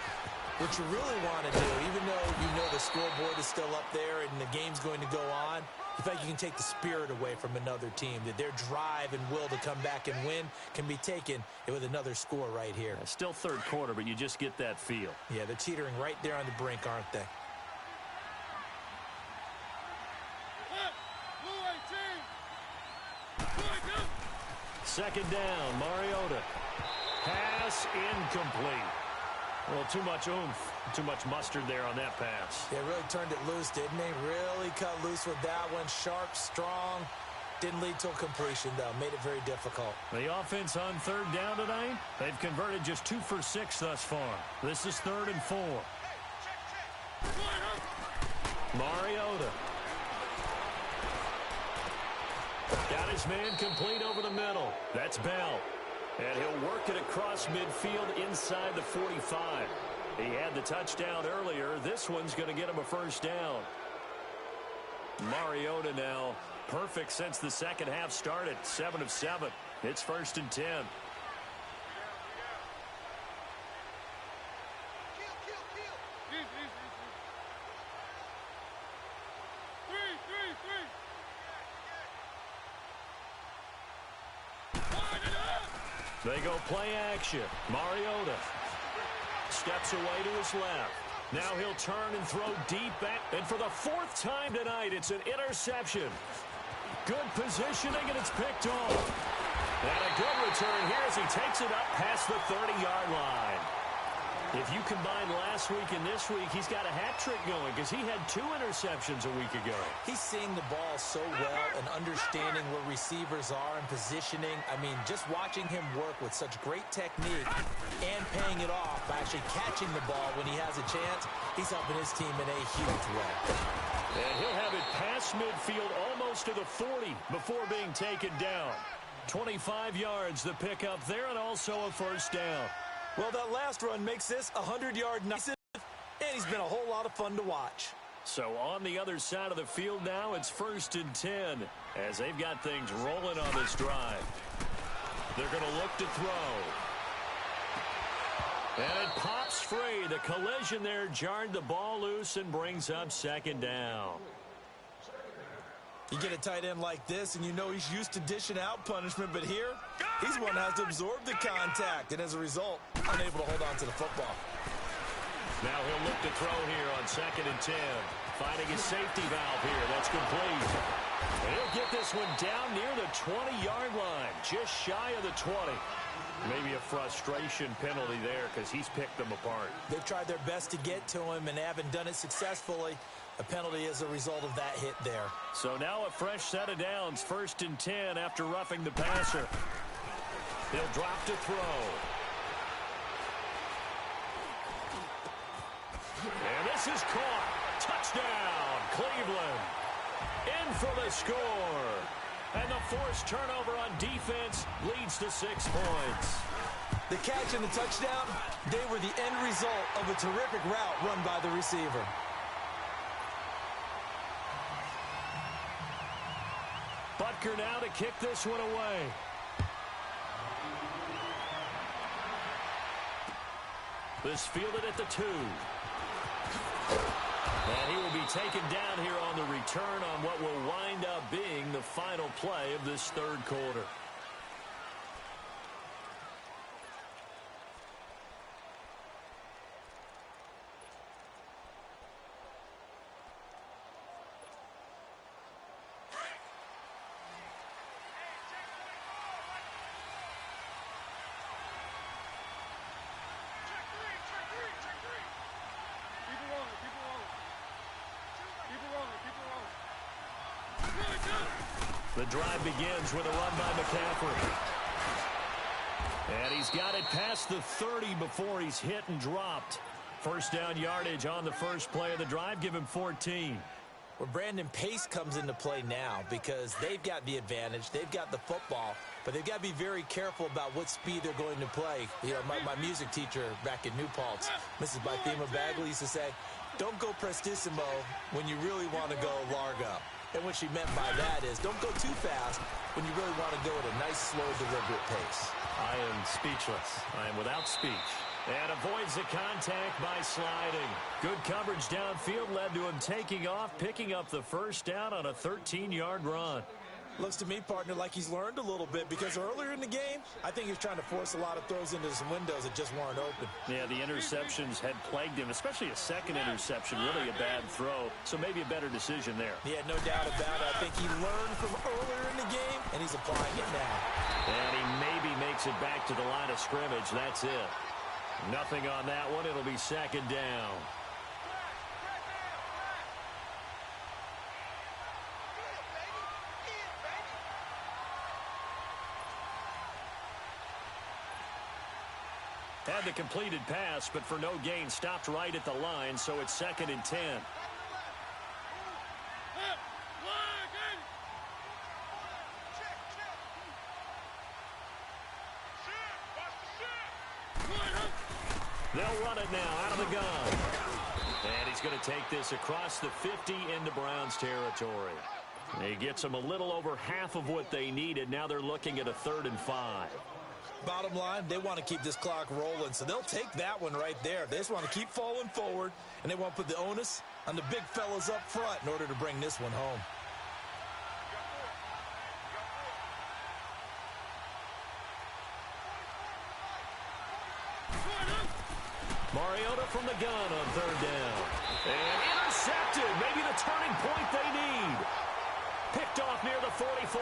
what you really want to do, even though you know the scoreboard is still up there and the game's going to go on, in fact, you can take the spirit away from another team, that their drive and will to come back and win can be taken with another score right here. Still third quarter, but you just get that feel. Yeah, they're teetering right there on the brink, aren't they? Second down, Mariota. Pass incomplete. Well, too much oomph, too much mustard there on that pass. They really turned it loose, didn't they? Really cut loose with that one. Sharp, strong. Didn't lead to a completion, though. Made it very difficult. The offense on 3rd down tonight, they've converted just 2 for 6 thus far. This is 3rd and 4. Mariota. Got his man complete over the middle. That's Bell. And he'll work it across midfield inside the 45. He had the touchdown earlier. This one's going to get him a 1st down. Mariota now perfect since the second half started. 7 of 7. It's 1st and 10. They go play action. Mariota steps away to his left. Now he'll turn and throw deep back. And for the fourth time tonight, it's an interception. Good positioning, and it's picked off. And a good return here as he takes it up past the 30-yard line. If you combine last week and this week, he's got a hat trick going because he had 2 interceptions a week ago. He's seeing the ball so well and understanding where receivers are and positioning. I mean, just watching him work with such great technique and paying it off by actually catching the ball when he has a chance, he's helping his team in a huge way. And he'll have it past midfield almost to the 40 before being taken down. 25 yards the pickup there and also a first down. Well, that last run makes this a 100-yard nice, and he's been a whole lot of fun to watch. So on the other side of the field now, it's 1st and 10 as they've got things rolling on this drive. They're going to look to throw. And it pops free. The collision there jarred the ball loose and brings up 2nd down. You get a tight end like this, and you know he's used to dishing out punishment, but here, he's one that has to absorb the contact, and as a result, unable to hold on to the football. Now he'll look to throw here on 2nd and 10. Finding his safety valve here. That's complete. And he'll get this one down near the 20-yard line, just shy of the 20. Maybe a frustration penalty there because he's picked them apart. They've tried their best to get to him and haven't done it successfully. A penalty as a result of that hit there. So now a fresh set of downs, 1st and 10 after roughing the passer. He'll drop to throw. And this is caught. Touchdown, Cleveland. In for the score. And the forced turnover on defense leads to 6 points. The catch and the touchdown, they were the end result of a terrific route run by the receiver. Butker now to kick this one away. This fielded at the 2. And he will be taken down here on the return on what will wind up being the final play of this 3rd quarter. The drive begins with a run by McCaffrey. And he's got it past the 30 before he's hit and dropped. First down yardage on the first play of the drive. Give him 14. Well, Brandon, pace comes into play now because they've got the advantage. They've got the football, but they've got to be very careful about what speed they're going to play. You know, my music teacher back in New Paltz, Mrs. Bythema Bagley, used to say, don't go prestissimo when you really want to go largo. And what she meant by that is don't go too fast when you really want to go at a nice, slow, deliberate pace. I am speechless. I am without speech. And avoids the contact by sliding. Good coverage downfield led to him taking off, picking up the first down on a 13-yard run. Looks to me, partner, like he's learned a little bit because earlier in the game, I think he was trying to force a lot of throws into some windows that just weren't open. Yeah, the interceptions had plagued him, especially a second interception, really a bad throw. So maybe a better decision there. Yeah, no doubt about it. I think he learned from earlier in the game, and he's applying it now. And he maybe makes it back to the line of scrimmage. That's it. Nothing on that one. It'll be 2nd down. Had the completed pass, but for no gain, stopped right at the line, so it's 2nd and 10. They'll run it now out of the gun. And he's going to take this across the 50 into Browns territory. He gets them a little over half of what they needed. Now they're looking at a 3rd and 5. Bottom line, they want to keep this clock rolling, so they'll take that one right there. They just want to keep falling forward, and they want to put the onus on the big fellas up front in order to bring this one home. Mariota from the gun on third down. And intercepted. Maybe the turning point they need. Picked off near the 44.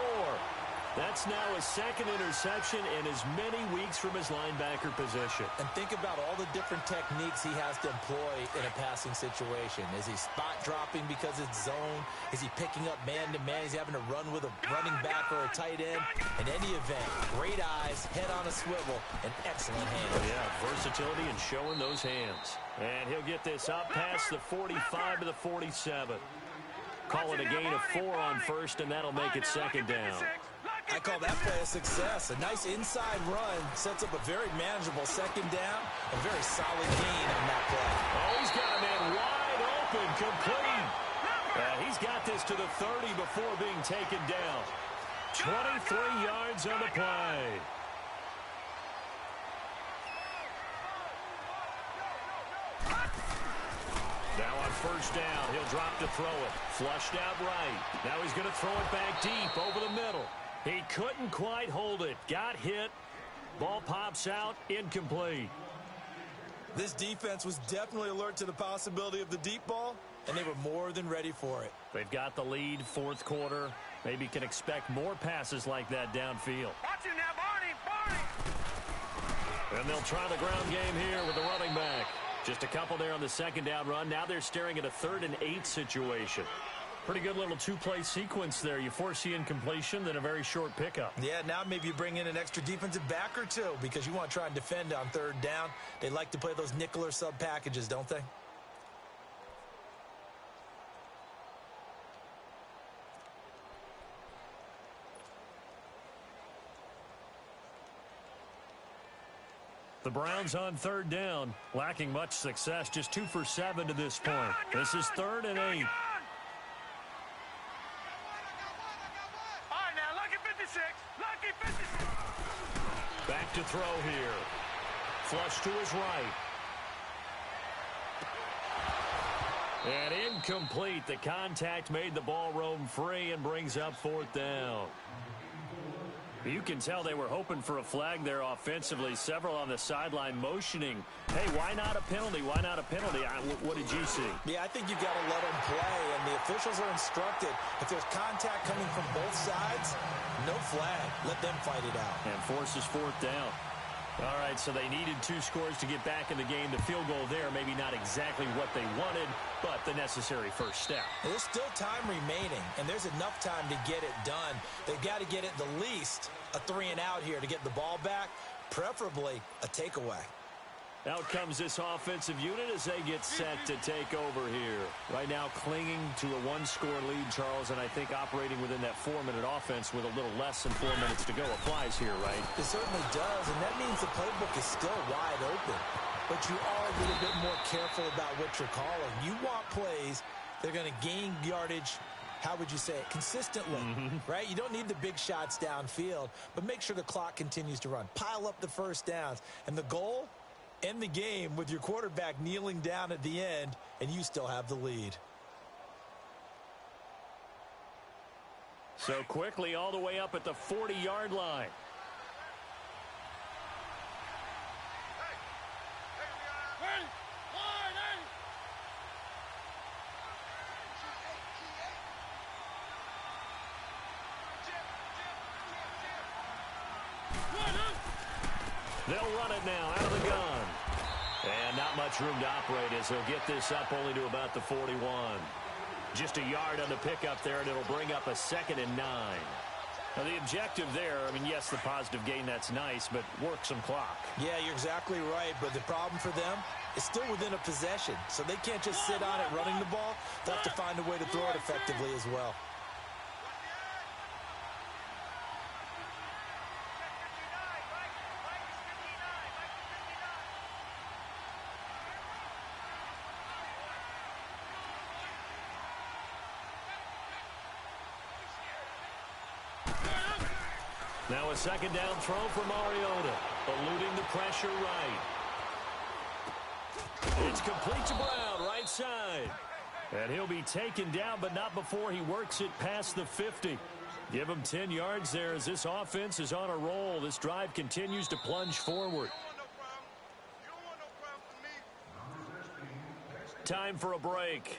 That's now his second interception in as many weeks from his linebacker position. And think about all the different techniques he has to employ in a passing situation. Is he spot dropping because it's zone? Is he picking up man-to-man? Is he having to run with a running back or a tight end? In any event, great eyes, head on a swivel, and excellent hands. Yeah, versatility and showing those hands. And he'll get this up past the 45 to the 47. Call it a gain of 4 on first, and that'll make it second down. I call that play a success. A nice inside run sets up a very manageable second down. A very solid gain on that play. Oh, he's got a man wide open, complete. He's got this to the 30 before being taken down. 23 yards on the play. Now on first down, he'll drop to throw it. Flushed out right. Now he's going to throw it back deep over the middle. He couldn't quite hold it. Got hit. Ball pops out. Incomplete. This defense was definitely alert to the possibility of the deep ball, and they were more than ready for it. They've got the lead, fourth quarter. Maybe can expect more passes like that downfield. Watch it now, Barney! And they'll try the ground game here with the running back. Just a couple there on the second down run. Now they're staring at a 3rd and 8 situation. Pretty good little two-play sequence there. You force the incompletion, then a very short pickup. Yeah, now maybe you bring in an extra defensive back or two because you want to try and defend on third down. They like to play those nickel or sub packages, don't they? The Browns on third down, lacking much success, just 2 for 7 to this point. This is 3rd and 8. Back to throw here. Flush to his right. And incomplete. The contact made the ball roam free and brings up 4th down. You can tell they were hoping for a flag there offensively. Several on the sideline motioning. Hey, why not a penalty? Why not a penalty? What did you see? Yeah, I think you got to let them play, and the officials are instructed. If there's contact coming from both sides, no flag. Let them fight it out. And forces 4th down. All right, so they needed 2 scores to get back in the game. The field goal there, maybe not exactly what they wanted, but the necessary first step. There's still time remaining, and there's enough time to get it done. They've got to get at the least a 3-and-out here to get the ball back, preferably a takeaway. Out comes this offensive unit as they get set to take over here. Right now clinging to a 1-score lead, Charles, and I think operating within that 4-minute offense with a little less than 4 minutes to go applies here, right? It certainly does, and that means the playbook is still wide open. But you are a little bit more careful about what you're calling. You want plays that are going to gain yardage, how would you say it, consistently, right? You don't need the big shots downfield, but make sure the clock continues to run. Pile up the first downs. And the goal? End the game with your quarterback kneeling down at the end, and you still have the lead. So quickly all the way up at the 40-yard line. They'll run it now out of the gun. And not much room to operate as they'll get this up only to about the 41. Just a yard on the pickup there, and it'll bring up a 2nd and 9. Now, the objective there, I mean, yes, the positive gain, that's nice, but work some clock. Yeah, you're exactly right, but the problem for them is still within a possession, so they can't just sit on it running the ball. They'll have to find a way to throw it effectively as well. Now a 2nd down throw for Mariota, eluding the pressure right. It's complete to Brown, right side. And he'll be taken down, but not before he works it past the 50. Give him 10 yards there as this offense is on a roll. This drive continues to plunge forward. Time for a break.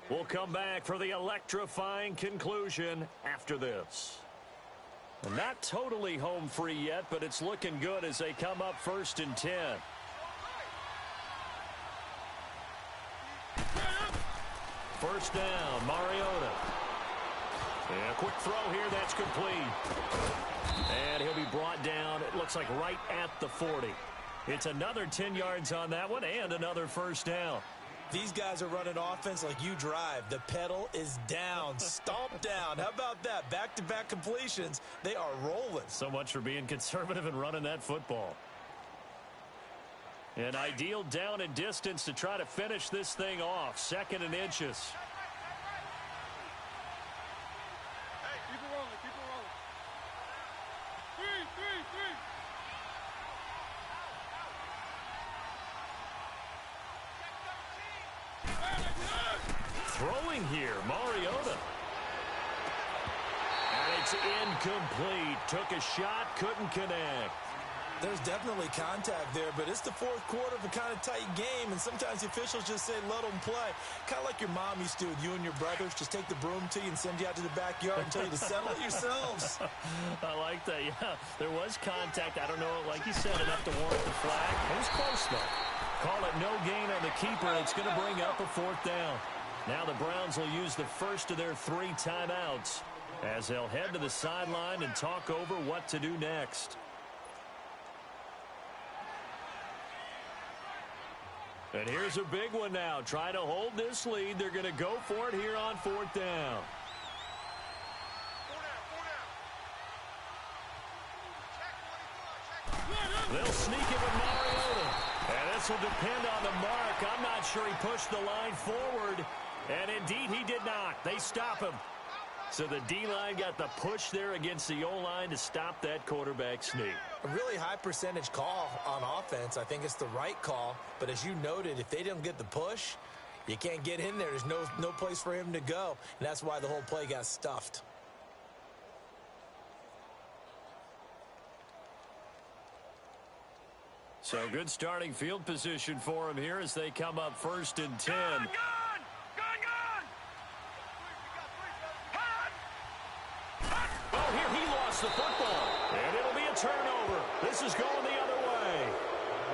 We'll come back for the electrifying conclusion after this. Not totally home free yet, but it's looking good as they come up 1st and 10. First down, Mariota. And a quick throw here, that's complete. And he'll be brought down, it looks like right at the 40. It's another 10 yards on that one and another first down. These guys are running offense like you drive. The pedal is down, stomp down. How about that? Back-to-back completions. They are rolling. So much for being conservative and running that football. An ideal down and distance to try to finish this thing off. 2nd and inches. Hey, keep it rolling, keep it rolling. Three. Throwing here, Mariota. And it's incomplete. Took a shot, couldn't connect. There's definitely contact there, but it's the 4th quarter of a kind of tight game, and sometimes the officials just say, let them play. Kind of like your mom used to with you and your brothers. Just take the broom to you and send you out to the backyard and tell you to settle it yourselves. I like that, yeah. There was contact. I don't know, like you said, enough to warrant the flag. It was close, though. Call it no gain on the keeper. It's going to bring up a 4th down. Now the Browns will use the first of their 3 timeouts as they'll head to the sideline and talk over what to do next. And here's a big one now. Trying to hold this lead. They're going to go for it here on 4th down. They'll sneak it with Mariota. And this will depend on the mark. I'm not sure he pushed the line forward. And indeed, he did not. They stop him. So the D-line got the push there against the O-line to stop that quarterback sneak. A really high percentage call on offense. I think it's the right call. But as you noted, if they didn't get the push, you can't get in there. There's no place for him to go. And that's why the whole play got stuffed. So good starting field position for him here as they come up 1st and 10. Gone! Oh, here he lost the football. And it'll be a turnover. This is going the other way.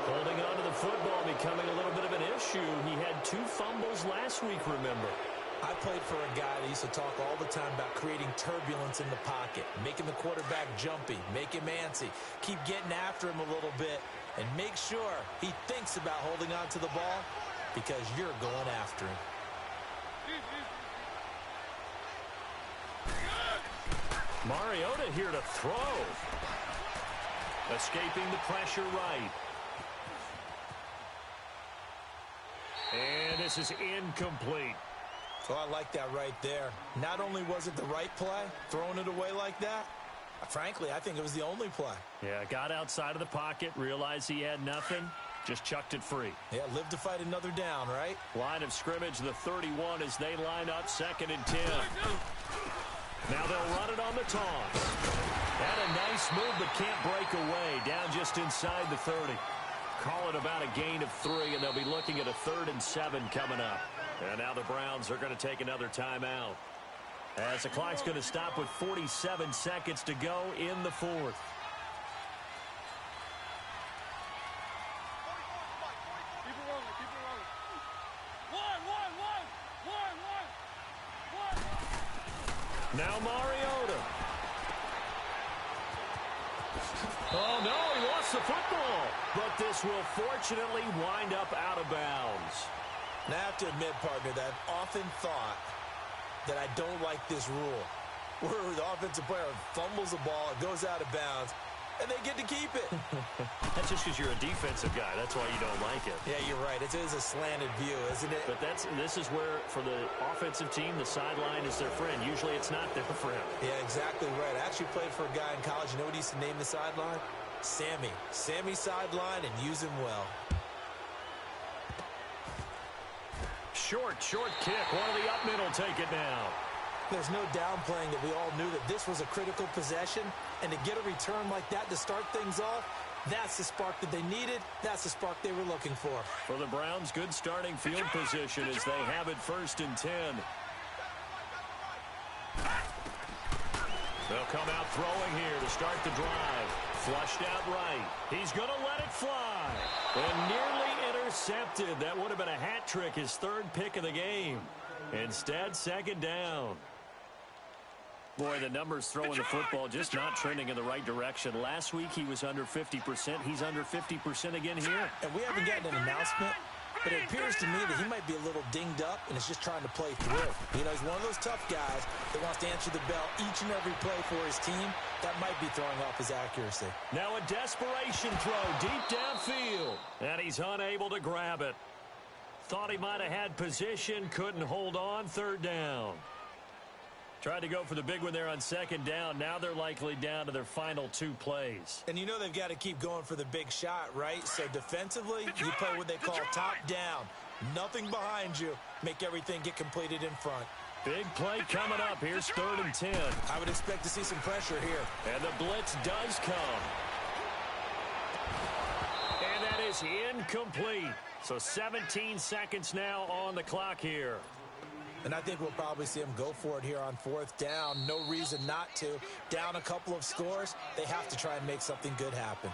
Holding on to the football becoming a little bit of an issue. He had 2 fumbles last week, remember. I played for a guy that used to talk all the time about creating turbulence in the pocket, making the quarterback jumpy, make him antsy, keep getting after him a little bit, and make sure he thinks about holding on to the ball because you're going after him. Mariota here to throw. Escaping the pressure right. And this is incomplete. So I like that right there. Not only was it the right play, throwing it away like that, frankly, I think it was the only play. Yeah, got outside of the pocket, realized he had nothing, just chucked it free. Yeah, live to fight another down, right? Line of scrimmage, the 31 as they line up 2nd and 10. Now they'll run it on the toss. And a nice move, but can't break away. Down just inside the 30. Call it about a gain of 3, and they'll be looking at a 3rd and 7 coming up. And now the Browns are going to take another timeout, as the clock's going to stop with 47 seconds to go in the 4th. Keep it rolling, keep it rolling. One. Now Mariota. Oh, no, he lost the football. But this will fortunately wind up out of bounds. Now, I have to admit, partner, that I've often thought that I don't like this rule, where the offensive player fumbles the ball, it goes out of bounds, and they get to keep it. That's just because you're a defensive guy. That's why you don't like it. Yeah, you're right. It is a slanted view, isn't it? But this is where, for the offensive team, the sideline is their friend. Usually it's not their friend. Yeah, exactly right. I actually played for a guy in college. You know what he used to name the sideline? Sammy. Sammy sideline, and use him well. Short kick. One of the up middle take it now. There's no downplaying that we all knew that this was a critical possession, and to get a return like that to start things off, That's the spark that they needed. That's the spark they were looking for. For the Browns, good starting field position as they have it 1st and 10. They'll come out throwing here to start the drive. Flushed out right. He's going to let it fly. And nearly intercepted. That would have been a hat trick, his 3rd pick of the game. Instead, 2nd down. Boy, the numbers throwing the football just not trending in the right direction. Last week, he was under 50%. He's under 50% again here. And we haven't gotten an announcement, but it appears to me that he might be a little dinged up and is just trying to play through. You know, he's one of those tough guys that wants to answer the bell each and every play for his team. That might be throwing off his accuracy. Now a desperation throw deep downfield. And he's unable to grab it. Thought he might have had position, couldn't hold on, 3rd down. Tried to go for the big one there on 2nd down. Now they're likely down to their final 2 plays. And you know they've got to keep going for the big shot, right? So defensively, you play what they call top down. Nothing behind you. Make everything get completed in front. Big play coming up. Here's 3rd and 10. I would expect to see some pressure here. And the blitz does come. And that is incomplete. So 17 seconds now on the clock here. And I think we'll probably see them go for it here on 4th down. No reason not to. Down a couple of scores, they have to try and make something good happen.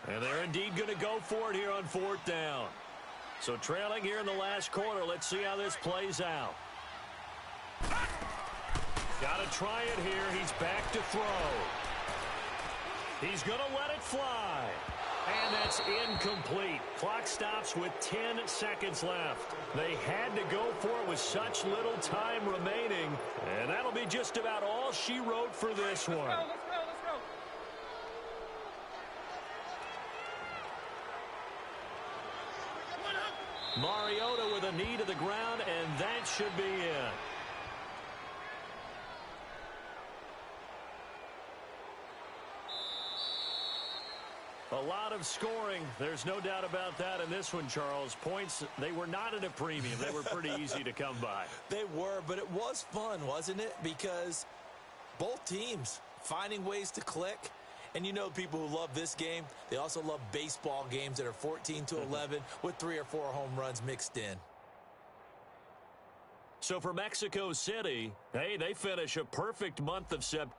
And they're indeed going to go for it here on 4th down. So trailing here in the last quarter. Let's see how this plays out. Got to try it here. He's back to throw. He's going to let it fly. And that's incomplete. Clock stops with 10 seconds left. They had to go for it with such little time remaining. And that'll be just about all she wrote for this one. Let's go. Mariota with a knee to the ground, and that should be it. A lot of scoring. There's no doubt about that in this one, Charles. Points, they were not at a premium. They were pretty easy to come by. They were, but it was fun, wasn't it? Because both teams finding ways to click. And you know people who love this game, they also love baseball games that are 14-11 with 3 or 4 home runs mixed in. So for Mexico City, hey, they finish a perfect month of September.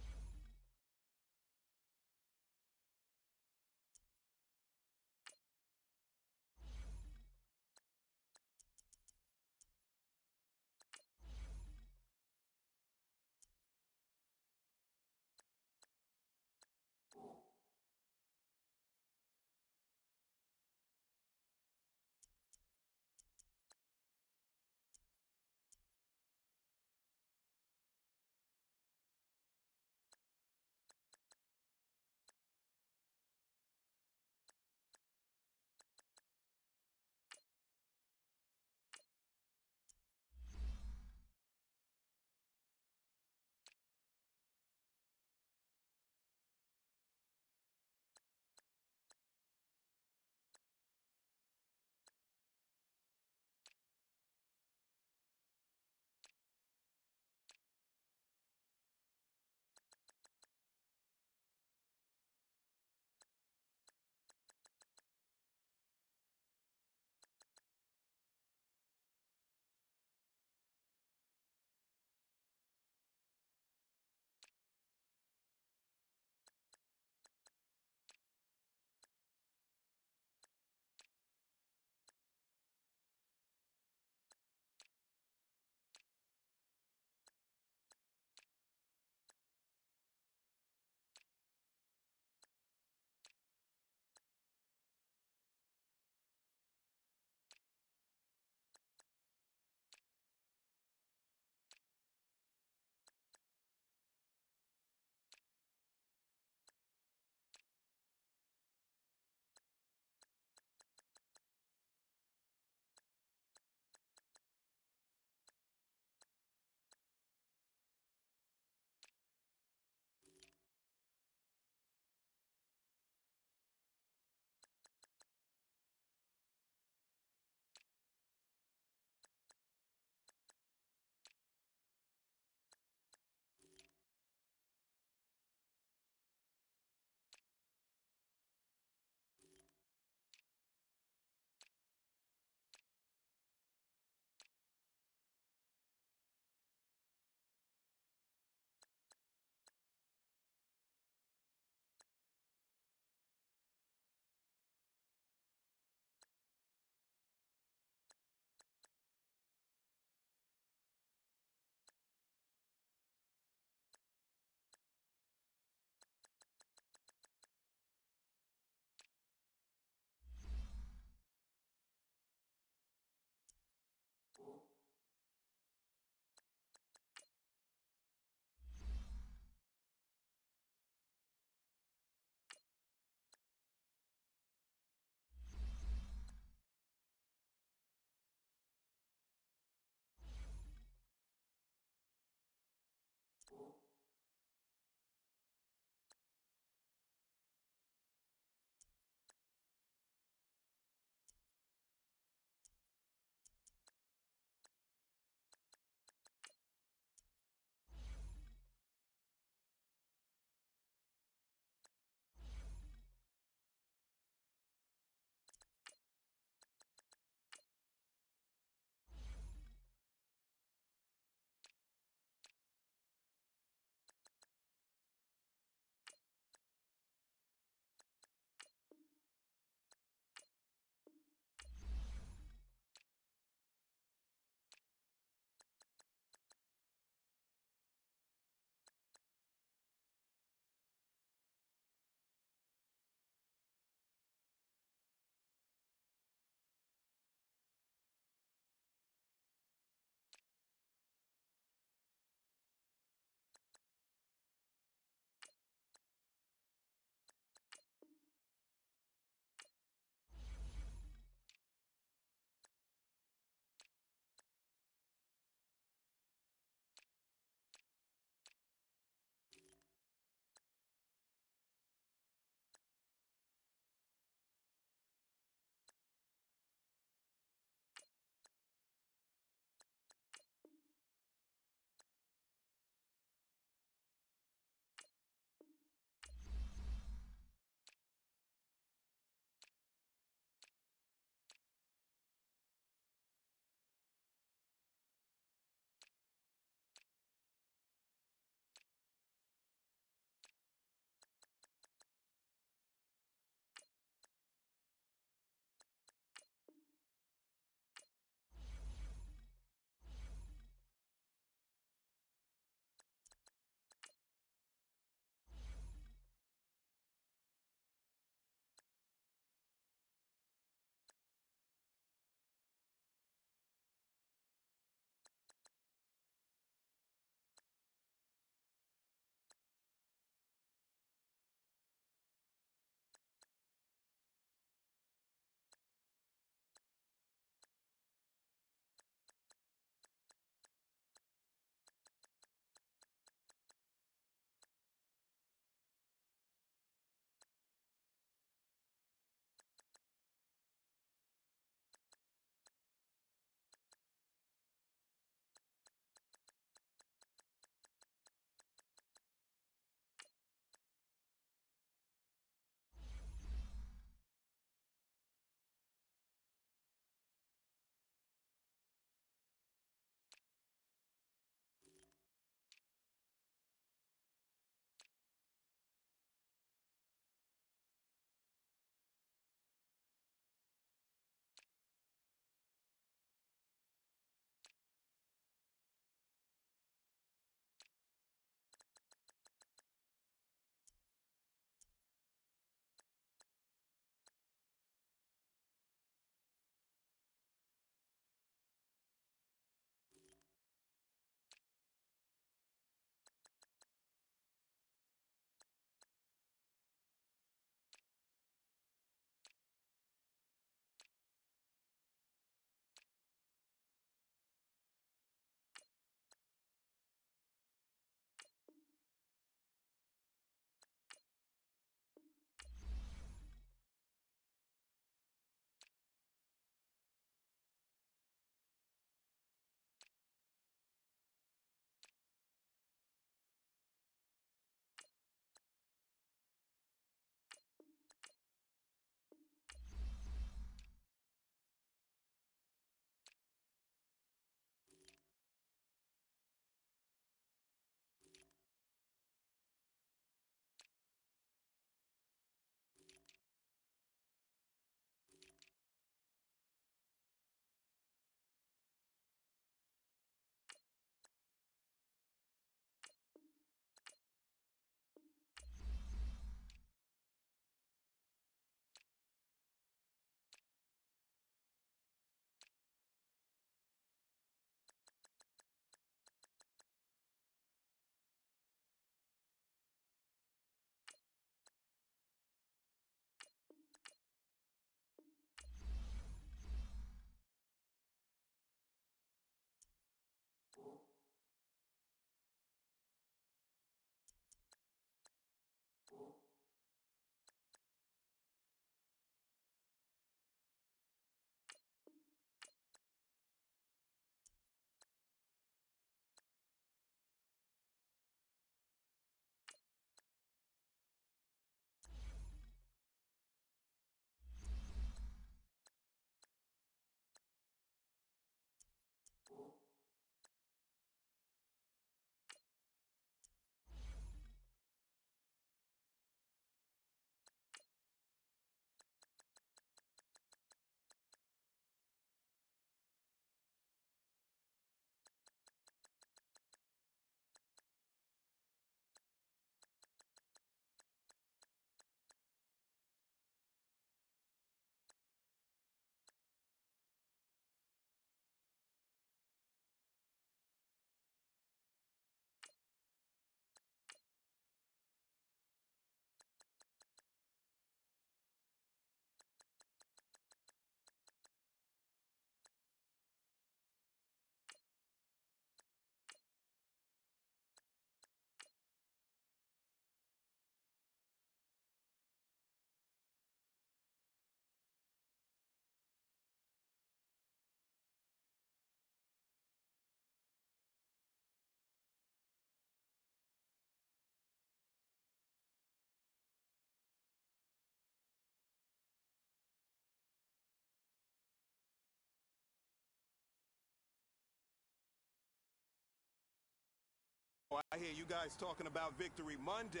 I hear you guys talking about Victory Monday.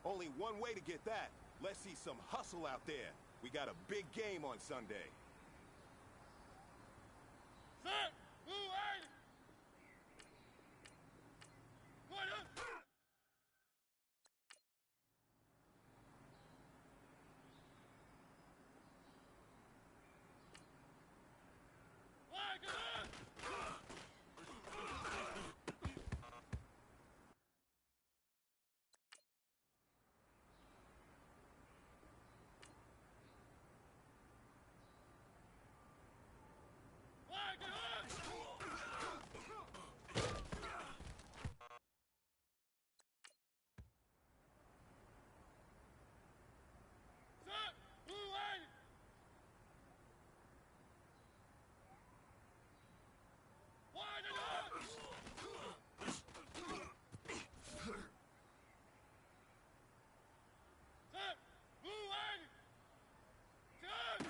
Only one way to get that. Let's see some hustle out there. We got a big game on Sunday. Set! Blue line! What up? Flag on! Flag on! Set! Blue line! Flag on! Set! Blue line! Set!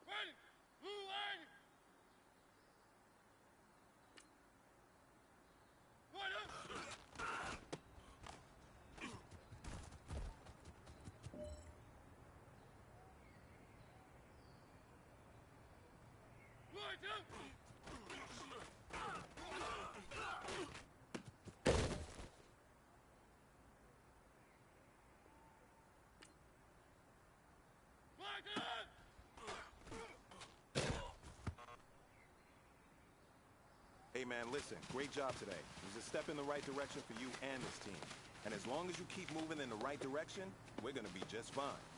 Ready! Blue line! What up? Right up! Flag on! Hey, man, listen. Great job today. It was a step in the right direction for you and this team. And as long as you keep moving in the right direction, we're going to be just fine.